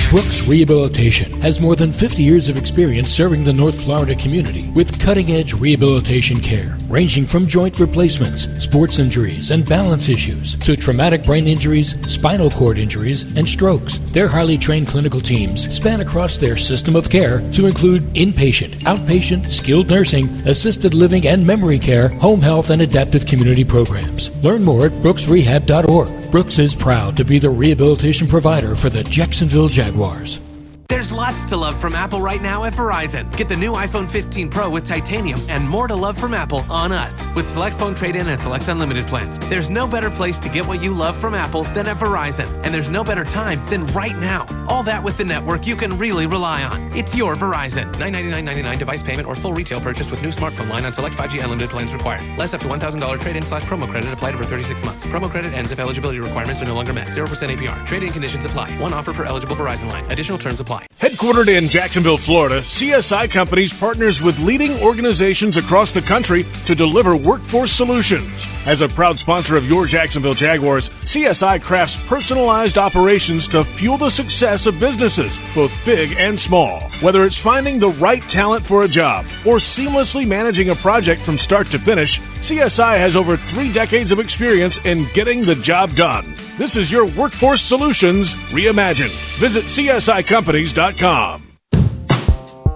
H: Brooks Rehabilitation has more than 50 years of experience serving the North Florida community with cutting-edge rehabilitation care, ranging from joint replacements, sports injuries, and balance issues to traumatic brain injuries, spinal cord injuries, and strokes. Their highly trained clinical teams span across their system of care to include inpatient, outpatient, skilled nursing, assisted living and memory care, home health, and adaptive community programs. Learn more at brooksrehab.org. Brooks is proud to be the rehabilitation provider for the Jacksonville Jaguars.
G: There's lots to love from Apple right now at Verizon. Get the new iPhone 15 Pro with titanium and more to love from Apple on us with select phone trade-in and select unlimited plans. There's no better place to get what you love from Apple than at Verizon. And there's no better time than right now. All that with the network you can really rely on. It's your Verizon. $999.99 device payment or full retail purchase with new smartphone line on select 5G unlimited plans required. Less up to $1,000 trade-in/promo credit applied over 36 months. Promo credit ends if eligibility requirements are no longer met. 0% APR. Trade-in conditions apply. One offer per eligible Verizon line. Additional terms apply.
B: Headquartered in Jacksonville, Florida, CSI Companies partners with leading organizations across the country to deliver workforce solutions. As a proud sponsor of your Jacksonville Jaguars, CSI crafts personalized operations to fuel the success of businesses, both big and small. Whether it's finding the right talent for a job or seamlessly managing a project from start to finish, CSI has over 3 decades of experience in getting the job done. This is your workforce solutions reimagined. Visit CSICompanies.com.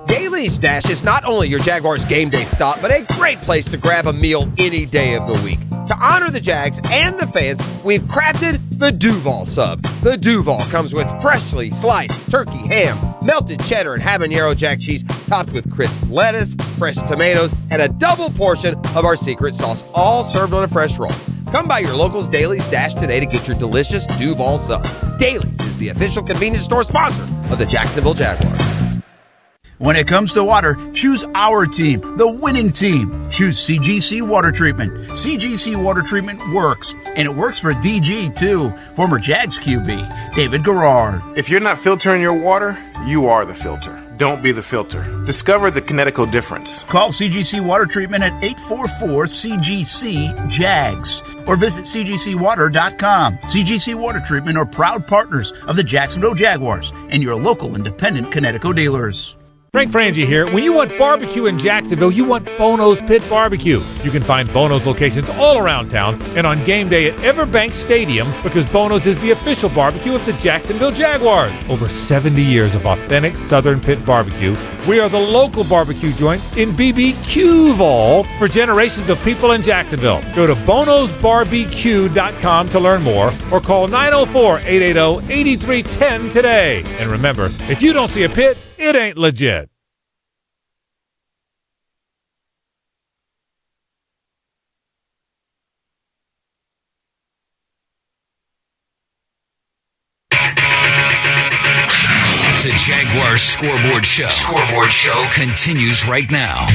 R: Daly's Dash is not only your Jaguars game day stop, but a great place to grab a meal any day of the week. To honor the Jags and the fans, we've crafted the Duval Sub. The Duval comes with freshly sliced turkey, ham, melted cheddar, and habanero jack cheese, topped with crisp lettuce, fresh tomatoes, and a double portion of our secret sauce, all served on a fresh roll. Come by your local's Daly's Dash today to get your delicious Duval Sub. Daly's is the official convenience store sponsor of the Jacksonville Jaguars.
U: When it comes to water, choose our team, the winning team. Choose CGC Water Treatment. CGC Water Treatment works, and it works for DG too, former Jags QB, David Garrard.
W: If you're not filtering your water, you are the filter. Don't be the filter. Discover the Kinetico difference.
U: Call CGC Water Treatment at 844-CGC-JAGS or visit cgcwater.com. CGC Water Treatment are proud partners of the Jacksonville Jaguars and your local independent Kinetico dealers.
Q: Frank Frangie here. When you want barbecue in Jacksonville, you want Bono's Pit Barbecue. You can find Bono's locations all around town and on game day at Everbank Stadium because Bono's is the official barbecue of the Jacksonville Jaguars. Over 70 years of authentic Southern Pit Barbecue. We are the local barbecue joint in BBQval for generations of people in Jacksonville. Go to bonosbarbecue.com to learn more or call 904-880-8310 today. And remember, if you don't see a pit, it ain't legit.
D: The Jaguars Jaguars Scoreboard Show. Scoreboard Show continues right now.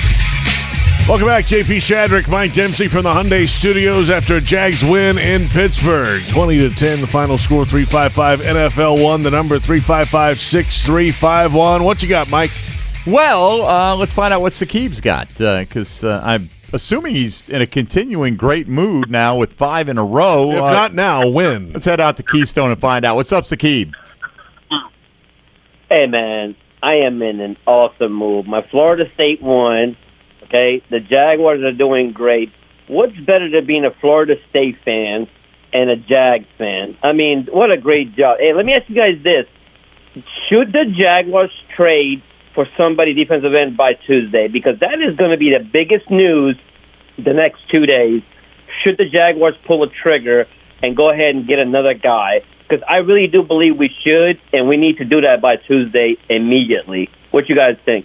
B: Welcome back, JP Shadrick, Mike Dempsey from the Hyundai Studios after a Jags win in Pittsburgh. 20-10, the final score, 355 NFL 1, the number 355-6351. What you got, Mike?
C: Well, let's find out what Sakib's got, because I'm assuming he's in a continuing great mood now with 5 in a row.
B: If not now, when?
C: Let's head out to Keystone and find out. What's up, Sakib?
O: Hey, man, I am in an awesome mood. My Florida State won. Okay, the Jaguars are doing great. What's better than being a Florida State fan and a Jags fan? I mean, what a great job. Hey, let me ask you guys this. Should the Jaguars trade for somebody defensive end by Tuesday? Because that is going to be the biggest news the next 2 days. Should the Jaguars pull a trigger and go ahead and get another guy? Because I really do believe we should, and we need to do that by Tuesday immediately. What you guys think?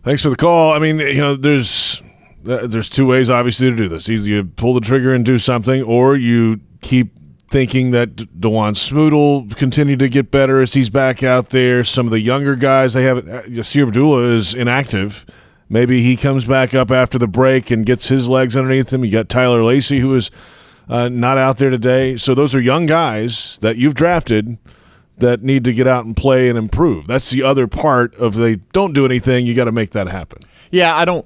B: Thanks for the call. I mean, there's 2 ways, obviously, to do this. Either you pull the trigger and do something, or you keep thinking that DeJuan Smoot will continue to get better as he's back out there. Some of the younger guys, they haven't. Yasir Abdullah is inactive. Maybe he comes back up after the break and gets his legs underneath him. You got Tyler Lacey, who is not out there today. So those are young guys that you've drafted that need to get out and play and improve. That's the other part of they don't do anything, you got to make that happen.
C: Yeah, I don't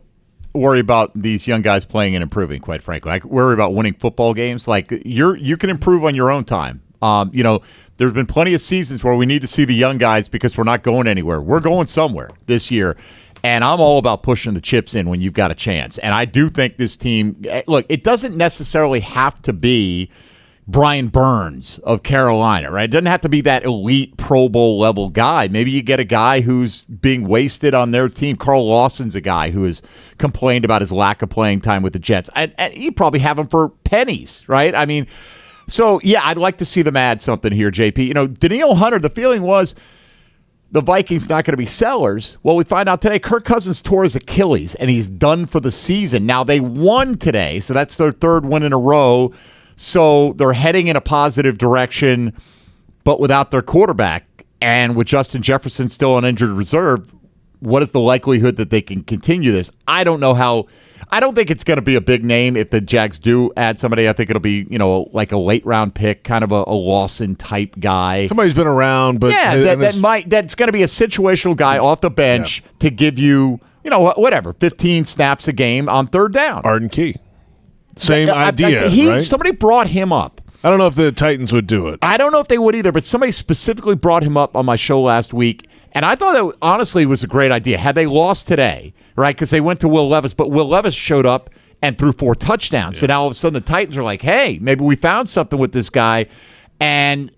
C: worry about these young guys playing and improving, quite frankly. I worry about winning football games. Like, you can improve on your own time. There's been plenty of seasons where we need to see the young guys because we're not going anywhere. We're going somewhere this year. And I'm all about pushing the chips in when you've got a chance. And I do think this team, look, it doesn't necessarily have to be Brian Burns of Carolina, right? It doesn't have to be that elite Pro Bowl level guy. Maybe you get a guy who's being wasted on their team. Carl Lawson's a guy who has complained about his lack of playing time with the Jets. And you probably have him for pennies, right? I mean, so, yeah, I'd like to see them add something here, JP. Danielle Hunter, the feeling was the Vikings not going to be sellers. Well, we find out today Kirk Cousins tore his Achilles, and he's done for the season. Now, they won today, so that's their 3rd win in a row. So they're heading in a positive direction, but without their quarterback. And with Justin Jefferson still on injured reserve, what is the likelihood that they can continue this? I don't know how. I don't think it's going to be a big name if the Jags do add somebody. I think it'll be, like a late-round pick, kind of a Lawson-type guy.
B: Somebody's been around, but
C: that's going to be a situational guy off the bench to give you, 15 snaps a game on 3rd down.
B: Arden Key. Same idea, right?
C: Somebody brought him up.
B: I don't know if the Titans would do it.
C: I don't know if they would either, but somebody specifically brought him up on my show last week, and I thought that honestly was a great idea. Had they lost today, right, because they went to Will Levis, but Will Levis showed up and threw 4 touchdowns. Yeah. So now all of a sudden the Titans are like, hey, maybe we found something with this guy, and,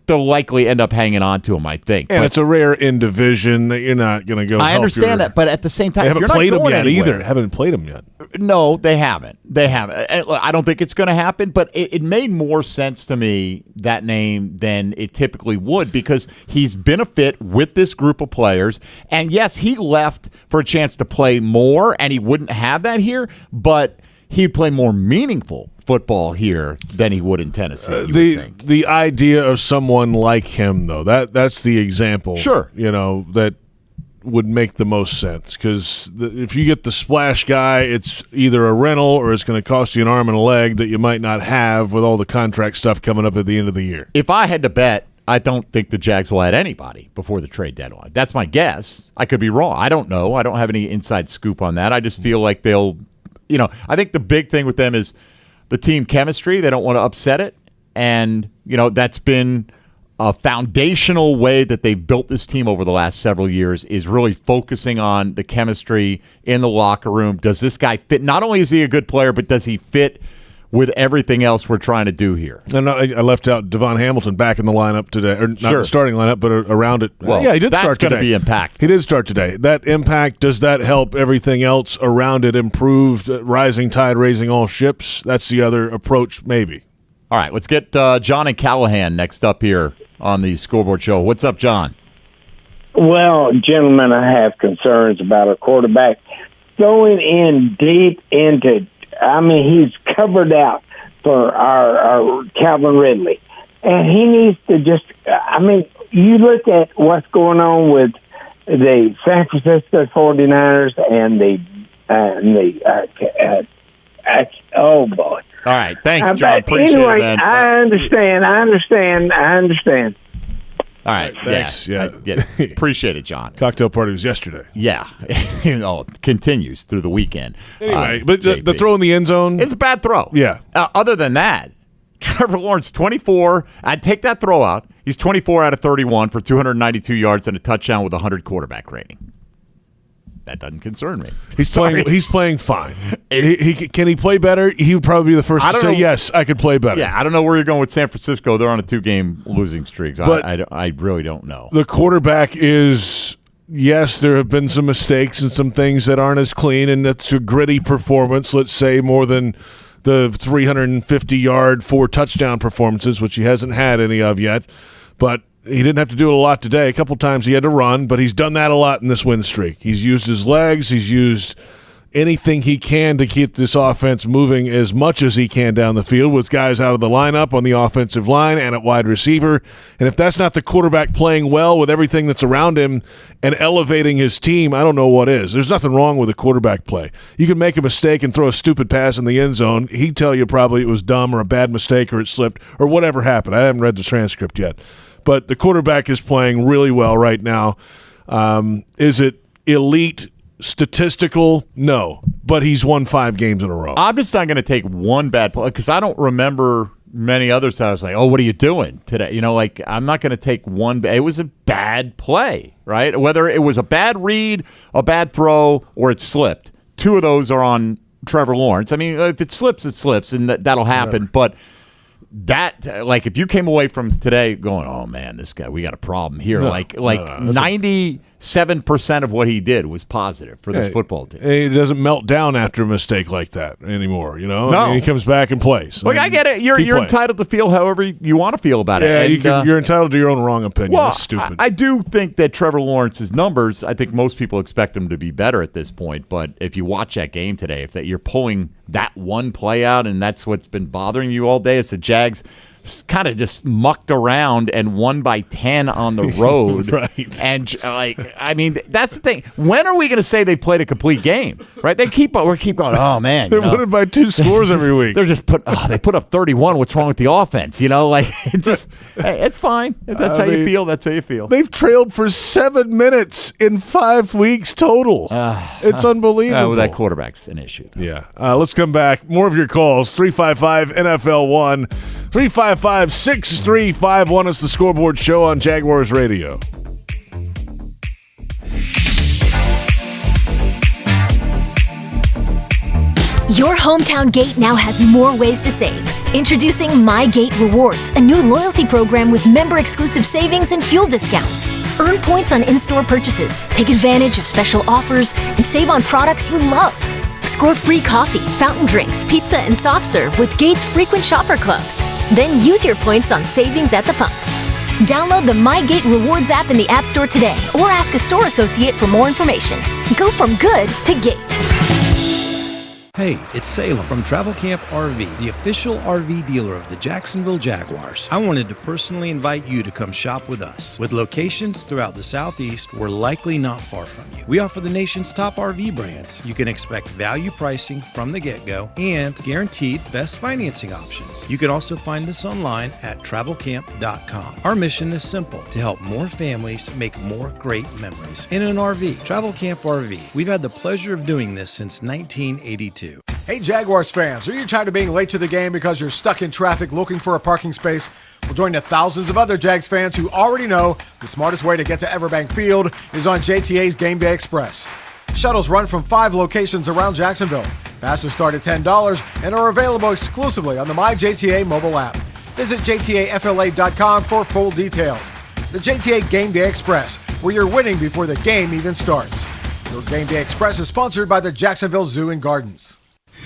C: they'll likely end up hanging on to him, I think.
B: And it's a rare in division that you're not going to go.
C: I understand that, but at the same time,
B: they haven't played him yet either. Haven't played him yet.
C: No, they haven't. I don't think it's going to happen, but it made more sense to me, that name, than it typically would, because he's been a fit with this group of players. And yes, he left for a chance to play more, and he wouldn't have that here, but he'd play more meaningful football here than he would in Tennessee.
B: The idea of someone like him, though, that's the example.
C: Sure,
B: that would make the most sense, because if you get the splash guy, it's either a rental or it's going to cost you an arm and a leg that you might not have with all the contract stuff coming up at the end of the year.
C: If I had to bet, I don't think the Jags will add anybody before the trade deadline. That's my guess. I could be wrong. I don't know. I don't have any inside scoop on that. I just feel like they'll, I think the big thing with them is the team chemistry. They don't want to upset it. And, that's been a foundational way that they've built this team over the last several years, is really focusing on the chemistry in the locker room. Does this guy fit? Not only is he a good player, but does he fit with everything else we're trying to do here?
B: And I left out Devon Hamilton back in the lineup today, or not the starting lineup, but around it.
C: Well,
B: he did start today.
C: That's going to be impact.
B: He did start today. That impact, does that help everything else around it improve? Rising tide, raising all ships? That's the other approach, maybe.
C: All right, let's get John and Callahan next up here on the Scoreboard Show. What's up, John?
P: Well, gentlemen, I have concerns about a quarterback going in deep into. He's covered out for our Calvin Ridley, and he needs to just. you look at what's going on with the San Francisco 49ers and oh boy.
C: All right, thanks, John. Appreciate
P: anyway,
C: it, man.
P: I understand.
C: All right,
B: thanks.
C: Yeah. Appreciate it, John.
B: Cocktail party was yesterday.
C: Yeah, it continues through the weekend.
B: Anyway, but the throw in the end zone,
C: it's a bad throw.
B: Yeah.
C: Other than that, Trevor Lawrence, 24. I'd take that throw out. He's 24 out of 31 for 292 yards and a touchdown with a 100 quarterback rating. That doesn't concern me.
B: He's playing fine. Can he play better? He would probably be the first to say, yes, I could play better.
C: Yeah, I don't know where you're going with San Francisco. They're on a 2-game losing streak. So
B: but
C: I really don't know.
B: The quarterback is, yes, there have been some mistakes and some things that aren't as clean, and that's a gritty performance, let's say, more than the 350-yard, 4-touchdown performances, which he hasn't had any of yet. But he didn't have to do it a lot today. A couple times he had to run, but he's done that a lot in this win streak. He's used his legs. He's used anything he can to keep this offense moving as much as he can down the field with guys out of the lineup on the offensive line and at wide receiver. And if that's not the quarterback playing well with everything that's around him and elevating his team, I don't know what is. There's nothing wrong with a quarterback play. You can make a mistake and throw a stupid pass in the end zone. He'd tell you probably it was dumb or a bad mistake or it slipped or whatever happened. I haven't read the transcript yet. But the quarterback is playing really well right now. Is it elite statistical? No. But he's won 5 games in a row.
C: I'm just not going to take one bad play because I don't remember many others that I was like, oh, what are you doing today? You know, like I'm not going to take one. It was a bad play, right? Whether it was a bad read, a bad throw, or it slipped. 2 of those are on Trevor Lawrence. I mean, if it slips, and that'll happen. Right. But that, like, if you came away from today going, oh man, this guy, we got a problem here.
B: No,
C: like 97% of what he did was positive for this football team.
B: He doesn't melt down after a mistake like that anymore. You know,
C: no.
B: I mean, he comes back and plays.
C: Look, I get it. You're entitled to feel however you want to feel about it.
B: Yeah, you're entitled to your own wrong opinion.
C: Well,
B: That's stupid.
C: I do think that Trevor Lawrence's numbers, I think most people expect him to be better at this point. But if you watch that game today, if you're pulling that one play out and that's what's been bothering you all day, is the Jags kind of just mucked around and won by 10 on the road.
B: Right.
C: And, I mean, that's the thing. When are we going to say they played a complete game? Right? We keep going, oh, man.
B: They're winning by 2 scores every week.
C: They're just they put up 31. What's wrong with the offense? You know, like, it's fine. If that's how you feel, that's how you feel.
B: They've trailed for 7 minutes in 5 weeks total. It's unbelievable.
C: Well, that quarterback's an issue.
B: Yeah. Let's come back. More of your calls. 355-NFL-1. 355-6351 is the Scoreboard Show on Jaguars Radio.
A: Your hometown gate now has more ways to save. Introducing My Gate Rewards, a new loyalty program with member-exclusive savings and fuel discounts. Earn points on in-store purchases, take advantage of special offers, and save on products you love. Score free coffee, fountain drinks, pizza, and soft serve with Gates frequent shopper clubs. Then use your points on savings at the pump. Download the My Gate Rewards app in the App Store today or ask a store associate for more information. Go from good to Gate.
F: Hey, it's Salem from Travel Camp RV, the official RV dealer of the Jacksonville Jaguars. I wanted to personally invite you to come shop with us. With locations throughout the Southeast, we're likely not far from you. We offer the nation's top RV brands. You can expect value pricing from the get-go and guaranteed best financing options. You can also find us online at travelcamp.com. Our mission is simple, to help more families make more great memories in an RV. Travel Camp RV. We've had the pleasure of doing this since 1982.
V: Hey Jaguars fans, are you tired of being late to the game because you're stuck in traffic looking for a parking space? Well, join the thousands of other Jags fans who already know the smartest way to get to Everbank Field is on JTA's Game Day Express. Shuttles run from 5 locations around Jacksonville. Passes start at $10 and are available exclusively on the MyJTA mobile app. Visit JTAFLA.com for full details. The JTA Game Day Express, where you're winning before the game even starts. Your Game Day Express is sponsored by the Jacksonville Zoo and Gardens.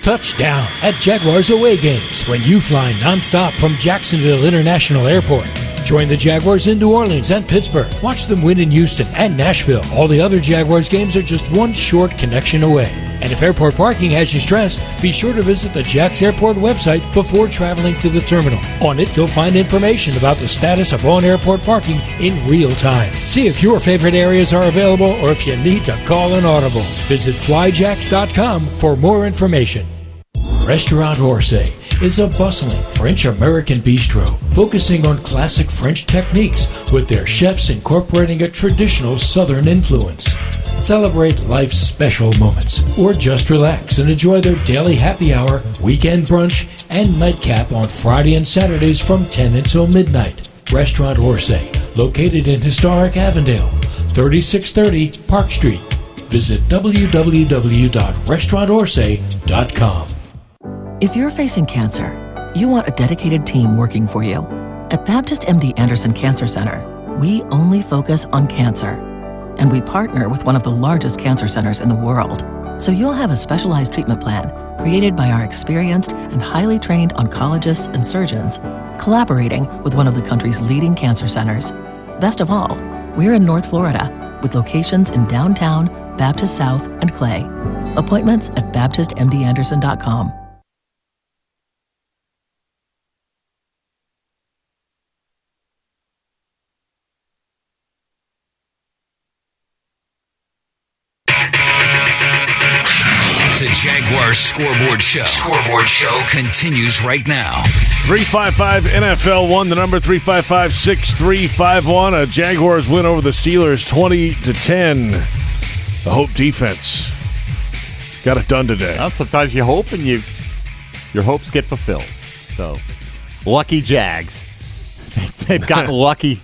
H: Touchdown at Jaguars away games when you fly nonstop from Jacksonville International Airport. Join the Jaguars in New Orleans and Pittsburgh. Watch them win in Houston and Nashville. All the other Jaguars games are just one short connection away. And if airport parking has you stressed, be sure to visit the Jax Airport website before traveling to the terminal. On it, you'll find information about the status of on-airport parking in real time. See if your favorite areas are available or if you need to call an audible. Visit flyjax.com for more information. Restaurant Orsay is a bustling French-American bistro focusing on classic French techniques with their chefs incorporating a traditional Southern influence. Celebrate life's special moments or just relax and enjoy their daily happy hour, weekend brunch, and nightcap on Friday and Saturdays from 10 until midnight. Restaurant Orsay, located in historic Avondale, 3630 Park Street. Visit www.restaurantorsay.com.
S: If you're facing cancer, you want a dedicated team working for you. At Baptist MD Anderson Cancer Center, we only focus on cancer. And we partner with one of the largest cancer centers in the world. So you'll have a specialized treatment plan created by our experienced and highly trained oncologists and surgeons, collaborating with one of the country's leading cancer centers. Best of all, we're in North Florida with locations in downtown, Baptist South, and Clay. Appointments at baptistmdanderson.com.
D: The Jaguars Scoreboard Show. Scoreboard Show continues right now.
B: 355 NFL1, the number 355-6351. A Jaguars win over the Steelers 20-10. The Hope defense got it done today.
C: Well, sometimes you hope and your hopes get fulfilled. So, lucky Jags. They've gotten lucky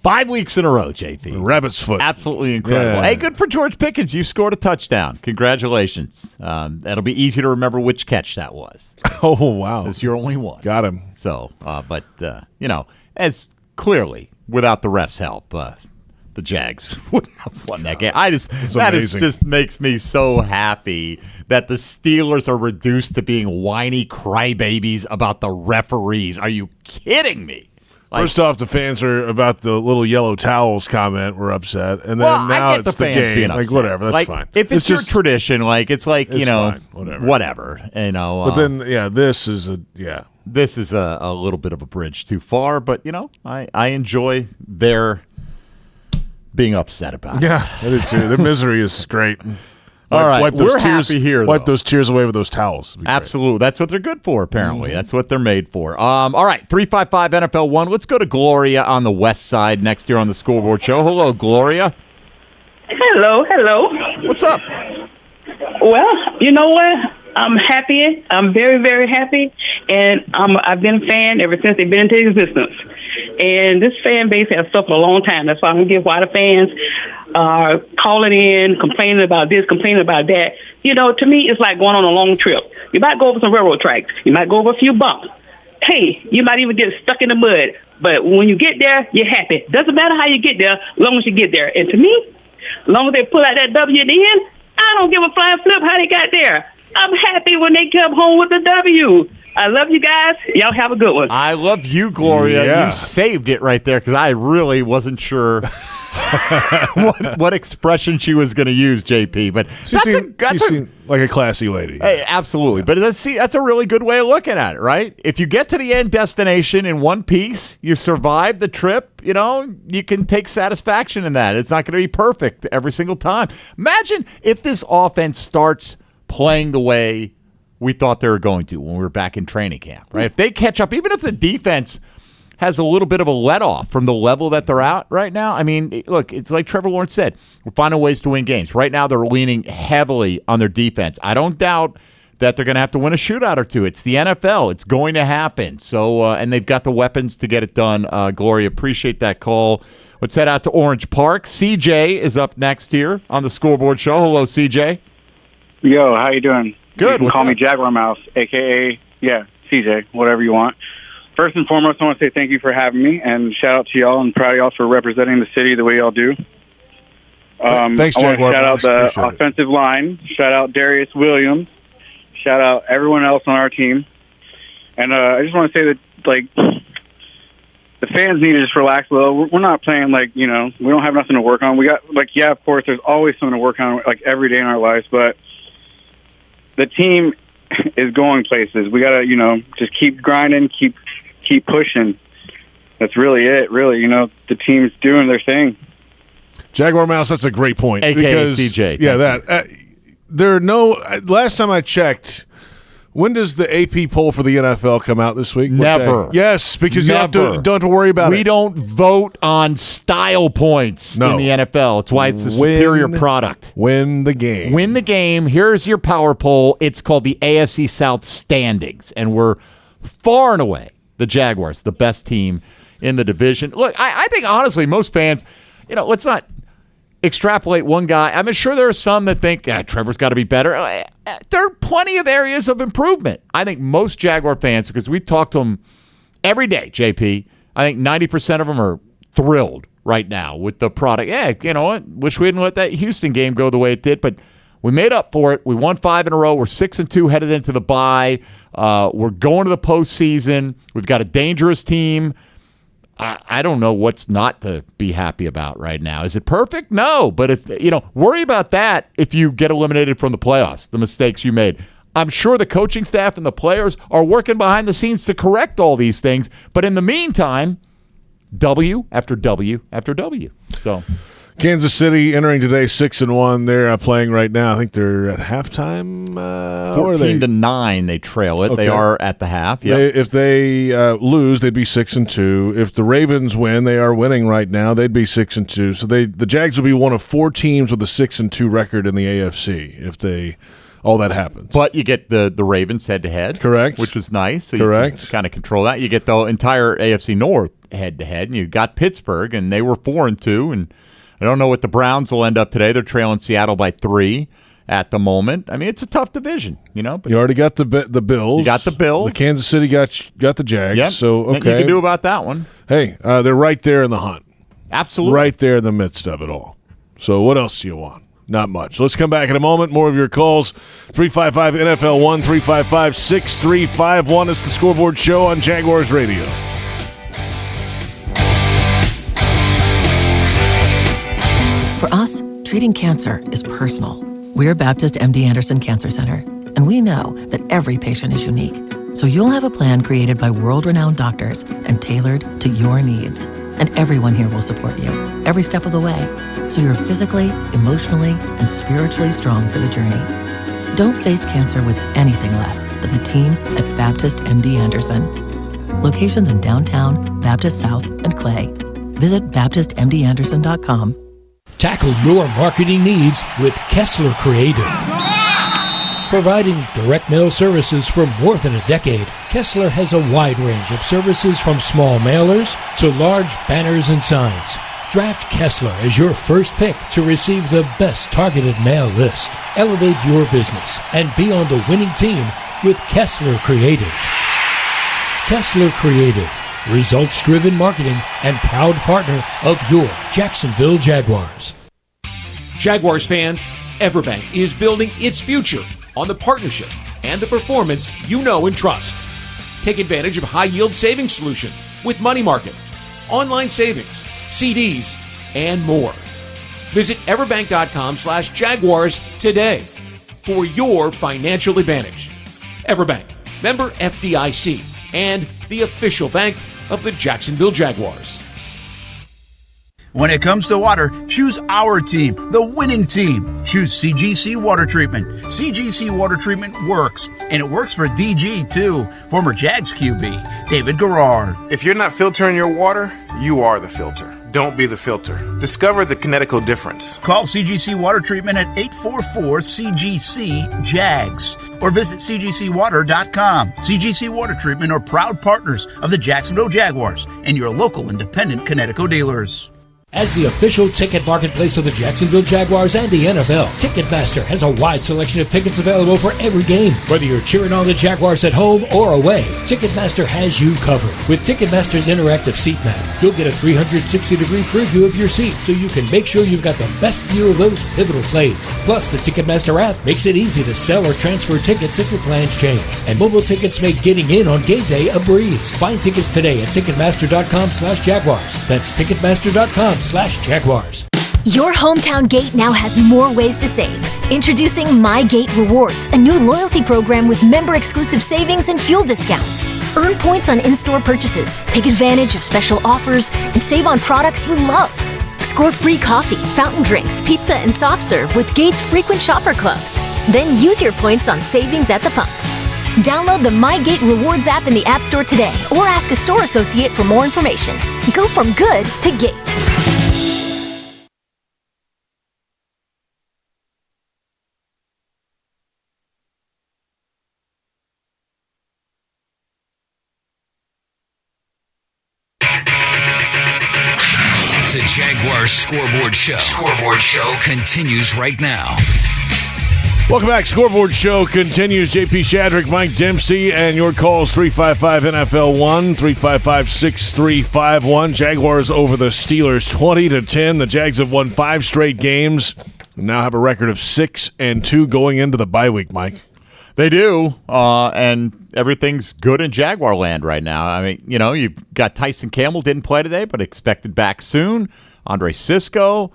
C: 5 weeks in a row, JP.
B: Rabbit's foot.
C: Absolutely incredible.
B: Yeah.
C: Hey, good for George Pickens. You scored a touchdown. Congratulations. That'll be easy to remember which catch that was.
B: Oh, wow.
C: It's your only one.
B: Got him.
C: So, as clearly, without the refs' help, the Jags wouldn't have won that game. Just makes me so happy that the Steelers are reduced to being whiny crybabies about the referees. Are you kidding me?
B: First off, the fans are about the little yellow towels comment. We're upset, and then now it's the game.
C: Being upset.
B: Whatever, that's fine.
C: If it's your tradition, it's
B: fine.
C: whatever.
B: But then, this is a
C: little bit of a bridge too far. But I enjoy their being upset about it.
B: Yeah, I do too. Their misery is great.
C: All right, we're happy here.
B: Wipe those tears away with those towels.
C: Absolutely. That's what they're good for, apparently. Mm-hmm. That's what they're made for. All right, 355 NFL1. Let's go to Gloria on the west side next year on the Scoreboard Show. Hello, Gloria.
K: Hello.
C: What's up?
K: Well, you know what? I'm happy. I'm very, very happy. And I've been a fan ever since they've been into existence. And this fan base has suffered a long time. That's why I'm going to give why the fans are calling in, complaining about this, complaining about that. To me, it's like going on a long trip. You might go over some railroad tracks. You might go over a few bumps. Hey, you might even get stuck in the mud. But when you get there, you're happy. Doesn't matter how you get there, as long as you get there. And to me, as long as they pull out that W at the end, I don't give a flying flip how they got there. I'm happy when they come home with a W. I love you guys. Y'all have a good one.
C: I love you, Gloria.
B: Yeah.
C: You saved it right there because I really wasn't sure what expression she was going to use, JP. But
B: she seemed like a classy lady.
C: Hey, absolutely. But that's a really good way of looking at it, right? If you get to the end destination in one piece, you survive the trip, you can take satisfaction in that. It's not going to be perfect every single time. Imagine if this offense starts playing the way we thought they were going to when we were back in training camp, right? If they catch up, even if the defense has a little bit of a let-off from the level that they're at right now. I mean, look, it's like Trevor Lawrence said, we're finding ways to win games. Right now they're leaning heavily on their defense. I don't doubt that they're going to have to win a shootout or two. It's the NFL. It's going to happen. So, and they've got the weapons to get it done. Gloria, appreciate that call. Let's head out to Orange Park. CJ is up next here on the Scoreboard Show. Hello, CJ.
L: Yo, how you doing?
C: Good.
L: You can call me Jaguar Mouse, a.k.a., CJ, whatever you want. First and foremost, I want to say thank you for having me, and shout out to y'all, and proud of y'all for representing the city the way y'all do.
B: Thanks, Jaguar.
L: I want to shout out the offensive line, shout out Darius Williams, shout out everyone else on our team. And I just want to say that, the fans need to just relax a little. We're not playing we don't have nothing to work on. We got, of course, there's always something to work on, every day in our lives, but the team is going places. We got to, just keep grinding, keep pushing. That's really it, really. The team's doing their thing.
B: Jaguar Mouse, that's a great point.
C: AKA CJ.
B: Yeah, that. There are no – last time I checked, when does the AP poll for the NFL come out this week?
C: Never.
B: Yes, because you don't have to worry about it.
C: We don't vote on style points in the NFL. It's why it's the superior product.
B: Win the game.
C: Win the game. Here's your power poll. It's called the AFC South standings, and we're far and away the Jaguars, the best team in the division. Look, I think, honestly, most fans, let's not extrapolate one guy. I'm sure there are some that think, Trevor's got to be better. There are plenty of areas of improvement. I think most Jaguar fans, because we talk to them every day, JP, I think 90% of them are thrilled right now with the product. Yeah, you know what? Wish we didn't let that Houston game go the way it did, but we made up for it. We won 5 in a row. We're 6-2 headed into the bye. We're going to the postseason. We've got a dangerous team. I don't know what's not to be happy about right now. Is it perfect? No. But if worry about that if you get eliminated from the playoffs, the mistakes you made. I'm sure the coaching staff and the players are working behind the scenes to correct all these things. But in the meantime, W after W after W. So
B: Kansas City entering today 6-1. They're playing right now. I think they're at halftime.
C: 14-9. They trail it. Okay. They are at the half. Yep.
B: If they lose, they'd be 6-2. If the Ravens win, they are winning right now. They'd be 6-2. So the Jags will be one of 4 teams with a 6-2 record in the AFC if all that happens.
C: But you get the Ravens head-to-head.
B: Correct.
C: Which is nice. So
B: correct.
C: You can kind of control that. You get the entire AFC North head-to-head, and you got Pittsburgh, and they were 4-2, and I don't know what the Browns will end up today. They're trailing Seattle by 3 at the moment. I mean, it's a tough division, But
B: you already got the Bills.
C: You got the Bills.
B: The Kansas City got the Jags.
C: Yep.
B: So, okay.
C: Nothing you can do about that one.
B: Hey, they're right there in the hunt.
C: Absolutely.
B: Right there in the midst of it all. So what else do you want? Not much. Let's come back in a moment. More of your calls. 355-NFL-1, 355-6351. It's the Scoreboard Show on Jaguars Radio.
S: For us, treating cancer is personal. We're Baptist MD Anderson Cancer Center, and we know that every patient is unique. So you'll have a plan created by world-renowned doctors and tailored to your needs. And everyone here will support you every step of the way, so you're physically, emotionally, and spiritually strong for the journey. Don't face cancer with anything less than the team at Baptist MD Anderson. Locations in downtown, Baptist South, and Clay. Visit BaptistMDAnderson.com.
H: Tackle your marketing needs with Kessler Creative. Providing direct mail services for more than a decade, Kessler has a wide range of services from small mailers to large banners and signs. Draft Kessler as your first pick to receive the best targeted mail list. Elevate your business and be on the winning team with Kessler Creative. Kessler Creative, results-driven marketing and proud partner of your Jacksonville Jaguars.
J: Jaguars fans, Everbank is building its future on the partnership and the performance you know and trust. Take advantage of high-yield savings solutions with money market, online savings, CDs, and more. Visit everbank.com/Jaguars today for your financial advantage. Everbank, member FDIC, and the official bank of the Jacksonville Jaguars.
U: When it comes to water, choose our team, the winning team. Choose CGC Water Treatment. CGC Water Treatment works, and it works for DG too. Former Jags QB, David Garrard.
W: If you're not filtering your water, you are the filter. Don't be the filter. Discover the kinetical difference.
U: Call CGC Water Treatment at 844-CGC-JAGS or visit cgcwater.com. CGC Water Treatment are proud partners of the Jacksonville Jaguars and your local independent Kinetico dealers.
H: As the official ticket marketplace of the Jacksonville Jaguars and the NFL, Ticketmaster has a wide selection of tickets available for every game. Whether you're cheering on the Jaguars at home or away, Ticketmaster has you covered. With Ticketmaster's interactive seat map, you'll get a 360-degree preview of your seat so you can make sure you've got the best view of those pivotal plays. Plus, the Ticketmaster app makes it easy to sell or transfer tickets if your plans change. And mobile tickets make getting in on game day a breeze. Find tickets today at Ticketmaster.com/Jaguars. That's Ticketmaster.com/Jaguars.
A: Your hometown gate now has more ways to save. Introducing My Gate Rewards, a new loyalty program with member-exclusive savings and fuel discounts. Earn points on in-store purchases, take advantage of special offers, and save on products you love. Score free coffee, fountain drinks, pizza, and soft serve with Gates Frequent Shopper Clubs. Then use your points on savings at the pump. Download the My Gate Rewards app in the App Store today or ask a store associate for more information. Go from good to Gate.
D: The Jaguars Scoreboard Show. Scoreboard Show continues right now.
B: Welcome back. Scoreboard Show continues. JP Shadrick, Mike Dempsey, and your calls 355-NFL-1, 355-6351. Jaguars over the Steelers 20-10. The Jags have won 5 straight games and now have a record of 6-2 going into the bye week, Mike.
C: They do, and everything's good in Jaguar land right now. I mean, you know, you've got Tyson Campbell, didn't play today, but expected back soon. Andre Sisco.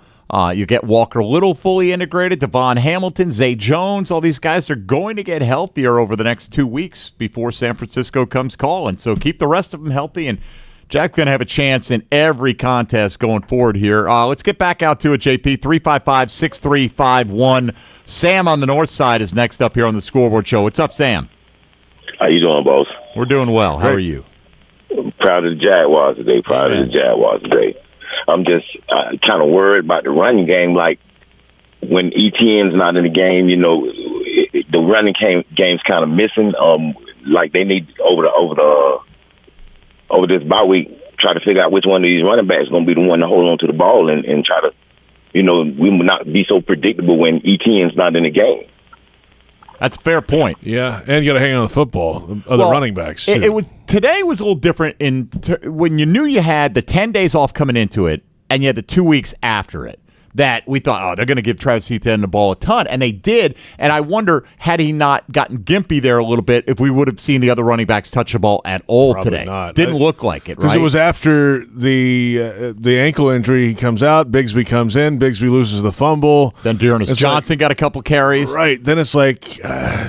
C: You get Walker Little fully integrated, Devon Hamilton, Zay Jones. All these guys are going to get healthier over the next 2 weeks before San Francisco comes calling. So keep the rest of them healthy, and Jack's going to have a chance in every contest going forward here. Let's get back out to it, JP. 355-6351. Sam on the north side is next up here on the Scoreboard Show. What's up, Sam?
E: How you doing, boss?
C: We're doing well. How are you?
E: Proud of the Jaguars today. Proud of the Jaguars today. I'm just kind of worried about the running game. Like, when ETN's not in the game, you know, the running game's kind of missing. Like, they need over this bye week, try to figure out which one of these running backs is going to be the one to hold on to the ball and try to, you know, we will not be so predictable when ETN's not in the game.
C: That's a fair point.
B: Yeah, and you got to hang on to the football. Other running backs, too.
C: Today was a little different when you knew you had the 10 days off coming into it and you had the 2 weeks after it. That we thought, they're going to give Travis Etienne the ball a ton, and they did. And I wonder, had he not gotten gimpy there a little bit, if we would have seen the other running backs touch the ball at all today.
B: Not.
C: Didn't look like it, right?
B: Because it was after the ankle injury. He comes out, Bigsby comes in, Bigsby loses the fumble.
C: Then Dearness Johnson got a couple carries.
B: Right. Then it's like,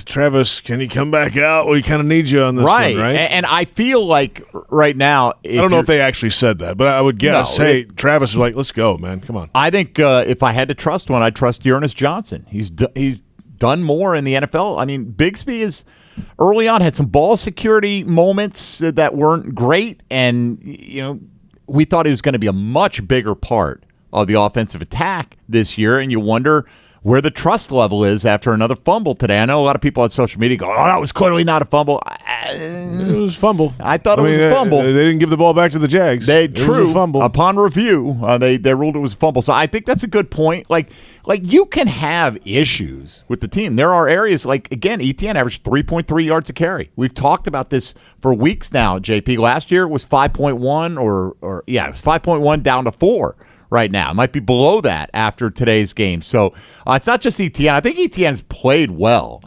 B: Travis, can you come back out? We kind of need you on this one, right?
C: And I feel like right now,
B: I don't know if they actually said that, but I would guess, Travis was like, let's go, man. Come on.
C: I think if I had to trust one, I'd trust Dearness Johnson. He's done more in the NFL. I mean, Bigsby is early on had some ball security moments that weren't great, and you know, we thought he was going to be a much bigger part of the offensive attack this year, and you wonder where the trust level is after another fumble today. I know a lot of people on social media go, that was clearly not a fumble.
B: It was a fumble.
C: I thought it was a fumble.
B: They didn't give the ball back to the Jags.
C: True.
B: It was a fumble.
C: Upon review, they ruled it was a fumble. So I think that's a good point. Like you can have issues with the team. There are areas like, again, Etienne averaged 3.3 yards a carry. We've talked about this for weeks now, JP. Last year it was 5.1 it was 5.1 down to 4. Right now. It might be below that after today's game. So it's not just Etienne. I think Etienne's played well.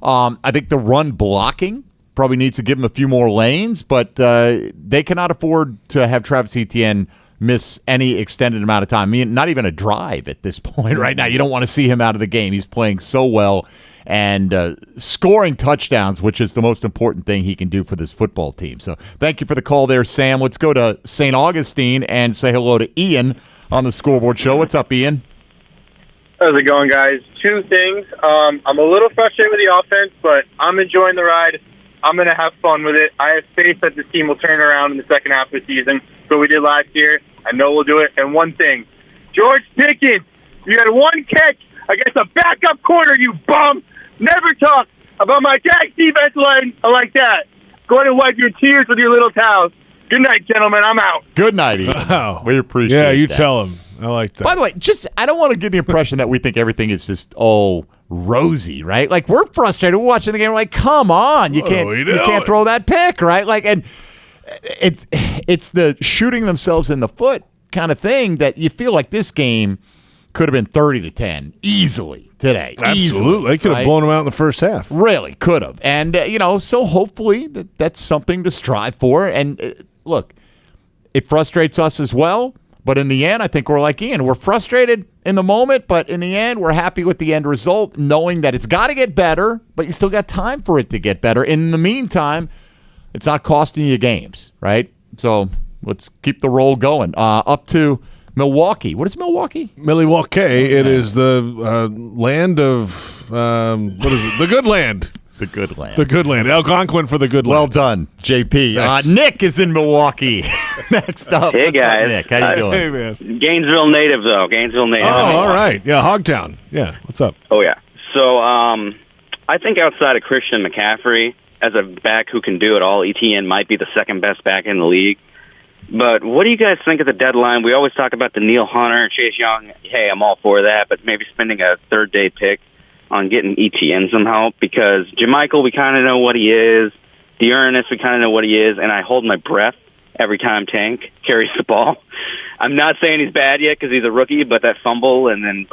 C: I think the run blocking probably needs to give him a few more lanes, but they cannot afford to have Travis Etienne miss any extended amount of time. I mean, not even a drive at this point right now. You don't want to see him out of the game. He's playing so well and scoring touchdowns, which is the most important thing he can do for this football team. So thank you for the call there, Sam. Let's go to St. Augustine and say hello to Ian on the Scoreboard Show. What's up, Ian?
M: How's it going, guys? 2 things. I'm a little frustrated with the offense, but I'm enjoying the ride. I'm going to have fun with it. I have faith that this team will turn around in the second half of the season. So we did last year. I know we'll do it. And one thing, George Pickens, you had one catch against a backup corner, you bum. Never talk about my Jags defense line like that. Go ahead and wipe your tears with your little towels. Good night, gentlemen. I'm out.
C: Good night, Ian.
B: Wow.
C: We appreciate
B: that. Yeah, you
C: that.
B: tell him. I like that.
C: By the way, I don't want to give the impression that we think everything is just all rosy, right? Like, we're frustrated. We're watching the game. We're like, come on. You can't throw that pick, right? Like, and it's the shooting themselves in the foot kind of thing that you feel like this game could have been 30-10 easily today.
B: Absolutely.
C: Easily,
B: they could have blown them out in the first half.
C: Really could have. And, so hopefully that's something to strive for. And, look, it frustrates us as well, But in the end, I think we're like Ian. We're frustrated in the moment, but in the end, we're happy with the end result, knowing that it's got to get better, but you still got time for it to get better. In the meantime, it's not costing you games, right? So let's keep the roll going. Up to Milwaukee. What is Milwaukee?
B: Milwaukee. It is the land of, what is it? The good land.
C: The good land.
B: The good land. Algonquin for the good land.
C: Well done, JP. Nick is in Milwaukee. Next up.
I: Hey, guys.
C: Nick, how you doing?
B: Hey, man.
I: Gainesville native, though. Gainesville native.
B: Oh, all right. Yeah, Hogtown. Yeah, what's up?
I: Oh, yeah. So I think outside of Christian McCaffrey, as a back who can do it all, ETN might be the second best back in the league. But what do you guys think of the deadline? We always talk about the Neil Hunter, Chase Young. Hey, I'm all for that, but maybe spending a third-day pick on getting ETN some help, because Jermichael, we kind of know what he is. Dearness, we kind of know what he is, and I hold my breath every time Tank carries the ball. I'm not saying he's bad yet because he's a rookie, but that fumble and then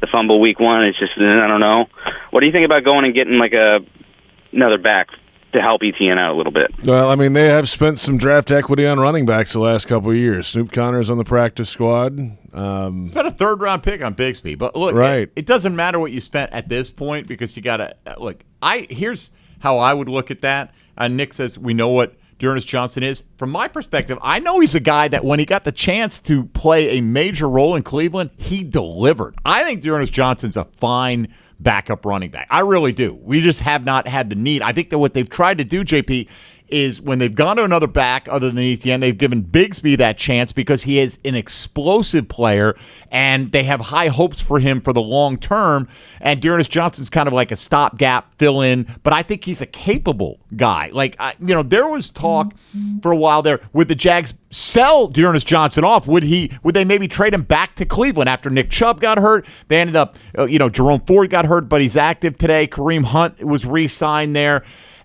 I: the fumble week one is just, I don't know. What do you think about going and getting like another back to help ETN out a little bit?
B: Well, I mean, they have spent some draft equity on running backs the last couple of years. Snoop Connor's on the practice squad.
C: It's been a third-round pick on Bigsby. But look,
B: right.
C: It doesn't matter what you spent at this point, because you got to look. Here's how I would look at that. Nick says we know what Dearness Johnson is. From my perspective, I know he's a guy that when he got the chance to play a major role in Cleveland, he delivered. I think Dearness Johnson's a fine backup running back. I really do. We just have not had the need. I think that what they've tried to do, JP, is when they've gone to another back other than ETN, they've given Bigsby that chance because he is an explosive player, and they have high hopes for him for the long term. And Dearness Johnson's kind of like a stopgap fill-in, but I think he's a capable guy. Like, there was talk for a while there, would the Jags sell Dearness Johnson off? Would they maybe trade him back to Cleveland after Nick Chubb got hurt? They ended up, Jerome Ford got hurt, but he's active today. Kareem Hunt was re-signed there,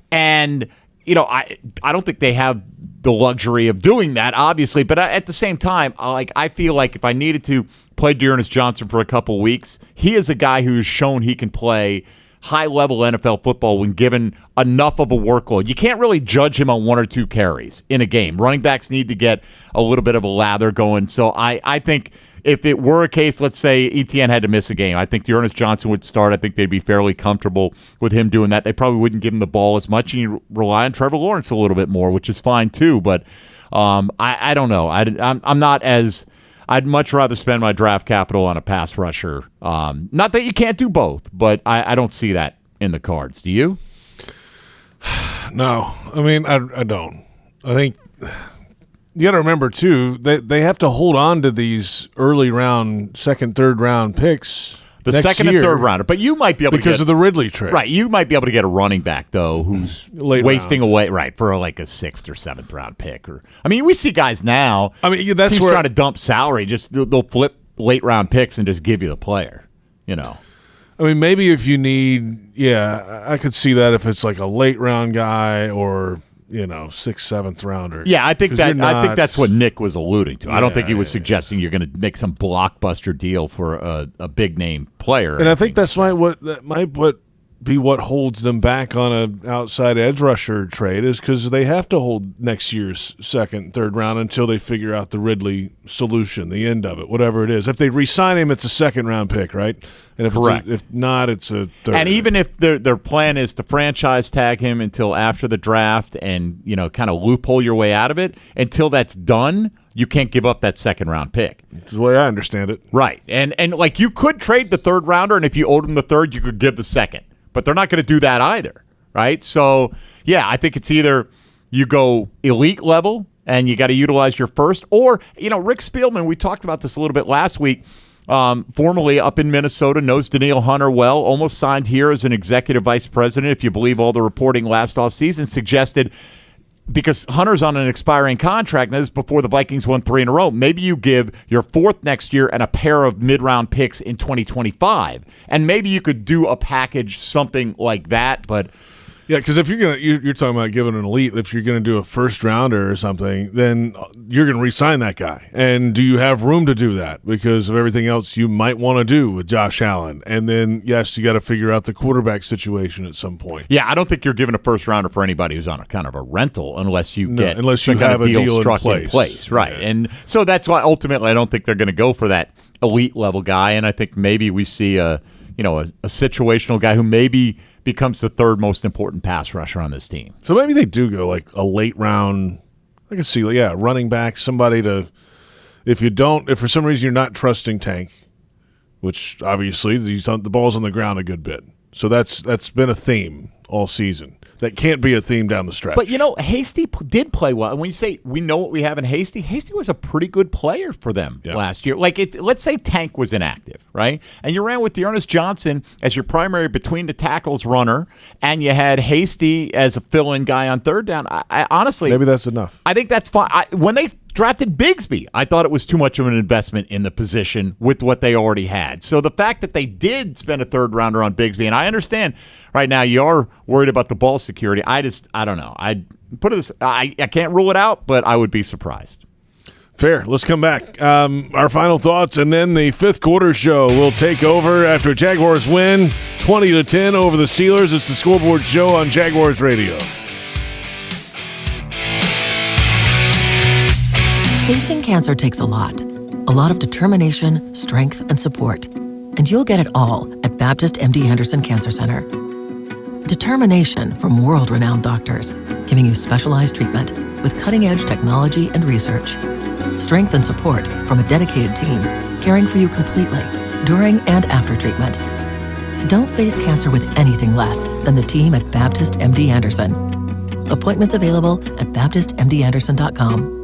C: and I don't think they have the luxury of doing that, obviously. But at the same time, I feel like if I needed to play Dearness Johnson for a couple of weeks, he is a guy who's shown he can play high-level NFL football when given enough of a workload. You can't really judge him on one or two carries in a game. Running backs need to get a little bit of a lather going. So I think if it were a case, let's say ETN had to miss a game, I think Dearness Johnson would start. I think they'd be fairly comfortable with him doing that. They probably wouldn't give him the ball as much, and you rely on Trevor Lawrence a little bit more, which is fine too. But I don't know. I'm not as – I'd much rather spend my draft capital on a pass rusher. Not that you can't do both, but I don't see that in the cards. Do you?
B: No. I mean, I don't. I think – you got to remember, too, they have to hold on to these early round, second, third round picks.
C: The second and third rounder. But you might be able to
B: because of the Ridley trade.
C: Right. You might be able to get a running back, though, who's wasting away, right, for like a sixth or seventh round pick. We see guys now.
B: That's
C: teams
B: where
C: trying to dump salary. Just they'll flip late round picks and just give you the player.
B: Maybe if you need, I could see that if it's like a late round guy or sixth, seventh rounder.
C: Yeah, I think that's what Nick was alluding to. I don't think he was suggesting you're going to make some blockbuster deal for a big name player.
B: And I think that might be what holds them back on an outside edge rusher trade, is because they have to hold next year's second, third round until they figure out the Ridley solution, the end of it, whatever it is. If they re-sign him, it's a second round pick, right? And if not, it's a third.
C: And even if their plan is to franchise tag him until after the draft and kind of loophole your way out of it, until that's done, you can't give up that second round pick.
B: That's the way I understand it.
C: Right. And like you could trade the third rounder, and if you owed him the third, you could give the second. But they're not going to do that either, right? So, I think it's either you go elite level and you got to utilize your first, or, Rick Spielman, we talked about this a little bit last week, formerly up in Minnesota, knows Daniil Hunter well, almost signed here as an executive vice president, if you believe all the reporting last offseason, suggested, because Hunter's on an expiring contract, and this is before the Vikings won 3 in a row, maybe you give your fourth next year and a pair of mid-round picks in 2025. And maybe you could do a package, something like that. But
B: Yeah, because if you're talking about giving an elite, if you're going to do a first rounder or something, then you're going to re-sign that guy. And do you have room to do that because of everything else you might want to do with Josh Allen? And then, yes, you got to figure out the quarterback situation at some point.
C: Yeah, I don't think you're giving a first rounder for anybody who's on a kind of a rental unless you
B: have a deal
C: struck in place. Right. Yeah. And so that's why ultimately I don't think they're going to go for that elite level guy. And I think maybe we see a situational guy who maybe becomes the third most important pass rusher on this team.
B: So maybe they do go like a late round. I can see, running back, somebody to. If for some reason you're not trusting Tank, which obviously the ball's on the ground a good bit, so that's been a theme all season. That can't be a theme down the stretch.
C: But, Hasty did play well. And when you say we know what we have in Hasty was a pretty good player for them last year. Let's say Tank was inactive, right? And you ran with Dearness Johnson as your primary between the tackles runner, and you had Hasty as a fill-in guy on third down. I honestly...
B: Maybe that's enough.
C: I think that's fine. When they drafted Bigsby, I thought it was too much of an investment in the position with what they already had. So the fact that they did spend a third rounder on Bigsby, and I understand right now you are worried about the ball security. I don't know. I can't rule it out, but I would be surprised.
B: Fair. Let's come back. Our final thoughts, and then the fifth quarter show will take over after Jaguars win 20-10 over the Steelers. It's the Scoreboard Show on Jaguars Radio.
S: Facing cancer takes a lot of determination, strength, and support. And you'll get it all at Baptist MD Anderson Cancer Center. Determination from world-renowned doctors, giving you specialized treatment with cutting-edge technology and research. Strength and support from a dedicated team, caring for you completely, during and after treatment. Don't face cancer with anything less than the team at Baptist MD Anderson. Appointments available at baptistmdanderson.com.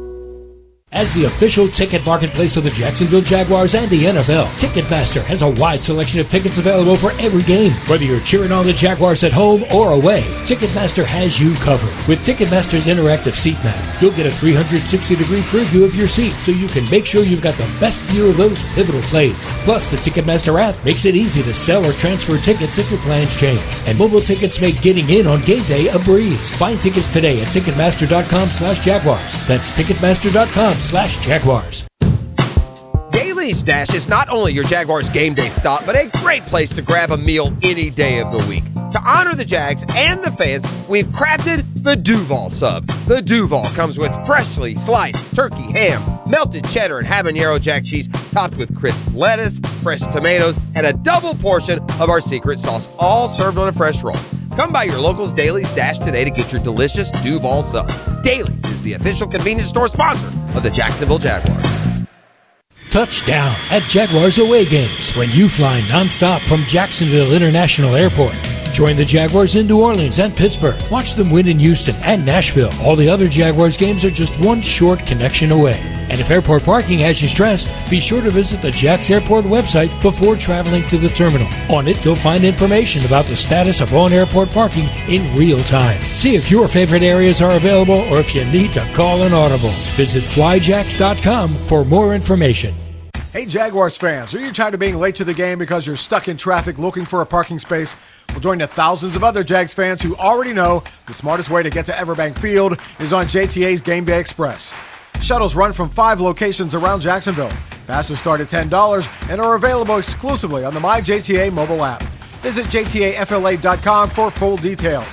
H: As the official ticket marketplace of the Jacksonville Jaguars and the NFL, Ticketmaster has a wide selection of tickets available for every game. Whether you're cheering on the Jaguars at home or away, Ticketmaster has you covered. With Ticketmaster's interactive seat map, you'll get a 360-degree preview of your seat so you can make sure you've got the best view of those pivotal plays. Plus, the Ticketmaster app makes it easy to sell or transfer tickets if your plans change. And mobile tickets make getting in on game day a breeze. Find tickets today at Ticketmaster.com/Jaguars. That's Ticketmaster.com/Jaguars.
R: Daly's Dash is not only your Jaguars game day stop, but a great place to grab a meal any day of the week. To honor the Jags and the fans, we've crafted the Duval Sub. The Duval comes with freshly sliced turkey, ham, melted cheddar, and habanero jack cheese, topped with crisp lettuce, fresh tomatoes, and a double portion of our secret sauce, all served on a fresh roll. Come by your local's Daly's Dash today to get your delicious Duval Sub. Daly's is the official convenience store sponsor of the Jacksonville Jaguars.
H: Touchdown at Jaguars away games when you fly nonstop from Jacksonville International Airport. Join the Jaguars in New Orleans and Pittsburgh. Watch them win in Houston and Nashville. All the other Jaguars games are just one short connection away. And if airport parking has you stressed, be sure to visit the Jax Airport website before traveling to the terminal. On it, you'll find information about the status of on-airport parking in real time. See if your favorite areas are available or if you need to call an audible. Visit flyjax.com for more information.
V: Hey Jaguars fans, are you tired of being late to the game because you're stuck in traffic looking for a parking space? Well, join the thousands of other Jags fans who already know the smartest way to get to Everbank Field is on JTA's Game Day Express. Shuttles run from 5 locations around Jacksonville. Passes start at $10 and are available exclusively on the MyJTA mobile app. Visit JTAFLA.com for full details.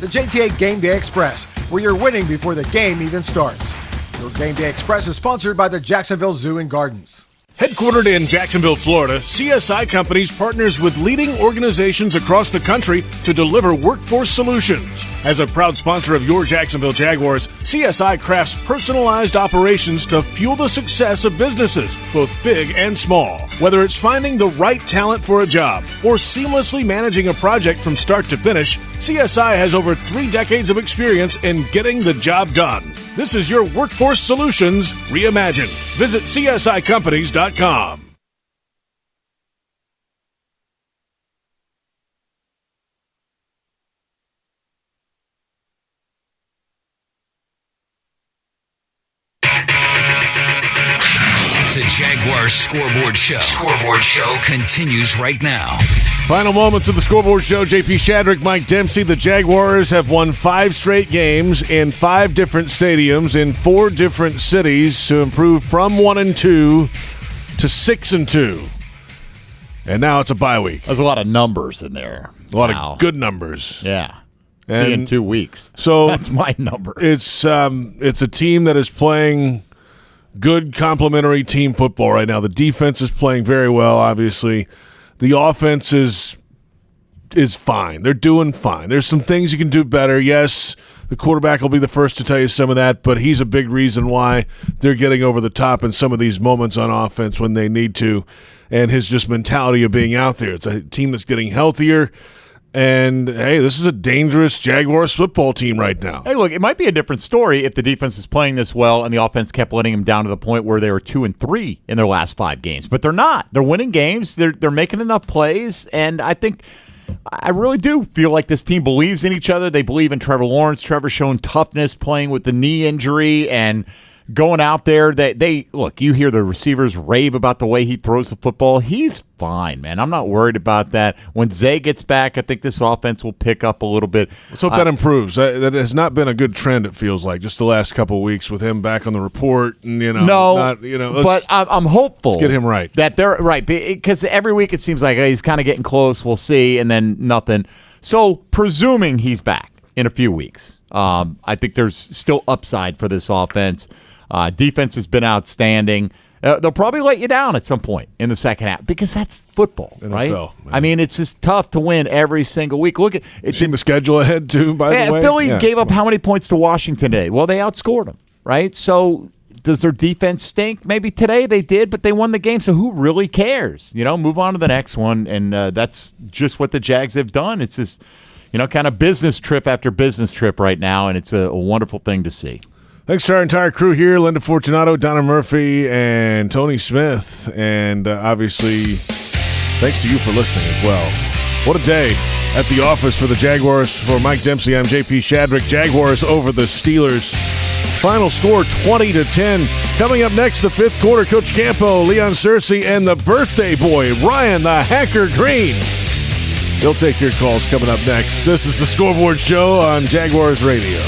V: The JTA Game Day Express, where you're winning before the game even starts. Your Game Day Express is sponsored by the Jacksonville Zoo and Gardens.
B: Headquartered in Jacksonville, Florida, CSI Companies partners with leading organizations across the country to deliver workforce solutions. As a proud sponsor of your Jacksonville Jaguars, CSI crafts personalized operations to fuel the success of businesses, both big and small. Whether it's finding the right talent for a job or seamlessly managing a project from start to finish, CSI has over 3 decades of experience in getting the job done. This is your workforce solutions reimagined. Visit CSICompanies.com.
D: The Jaguars Scoreboard Show. Scoreboard Show continues right now.
B: Final moments of the Scoreboard Show. JP Shadrick, Mike Dempsey. The Jaguars have won 5 straight games in 5 different stadiums in 4 different cities to improve from 1-2 to 6-2. And now it's a bye week.
C: There's a lot of numbers in there.
B: A lot of good numbers.
C: Yeah. See in 2 weeks.
B: So
C: that's my number.
B: It's a team that is playing good complementary team football right now. The defense is playing very well, obviously. The offense is fine. They're doing fine. There's some things you can do better. Yes, the quarterback will be the first to tell you some of that, but he's a big reason why they're getting over the top in some of these moments on offense when they need to, and his just mentality of being out there. It's a team that's getting healthier. And, hey, this is a dangerous Jaguars football team right now.
C: Hey, look, it might be a different story if the defense was playing this well and the offense kept letting them down to the point where they were 2-3 in their last 5 games. But they're not. They're winning games. They're making enough plays. And I really do feel like this team believes in each other. They believe in Trevor Lawrence. Trevor's shown toughness playing with the knee injury and going out there. They look, you hear the receivers rave about the way he throws the football. He's fine, man. I'm not worried about that. When Zay gets back, I think this offense will pick up a little bit.
B: Let's hope that improves. That has not been a good trend, it feels like, just the last couple of weeks with him back on the report. And,
C: but I'm hopeful.
B: Let's get him right.
C: That they're right, because every week it seems like he's kind of getting close. We'll see, and then nothing. So presuming he's back in a few weeks, I think there's still upside for this offense. Defense has been outstanding. They'll probably let you down at some point in the second half because that's football, right?
B: NFL,
C: I mean, it's just tough to win every single week. Look at
B: it's in the schedule ahead too. By the way,
C: Philly gave up how many points to Washington today? Well, they outscored them, right? So does their defense stink? Maybe today they did, but they won the game. So who really cares? Move on to the next one, and that's just what the Jags have done. It's just kind of business trip after business trip right now, and it's a wonderful thing to see.
B: Thanks to our entire crew here, Linda Fortunato, Donna Murphy, and Tony Smith. And obviously, thanks to you for listening as well. What a day at the office for the Jaguars. For Mike Dempsey, I'm JP Shadrick. Jaguars over the Steelers. Final score 20-10. Coming up next, the 5th quarter, Coach Campo, Leon Searcy, and the birthday boy, Ryan the Hacker Green. They'll take your calls coming up next. This is the Scoreboard Show on Jaguars Radio.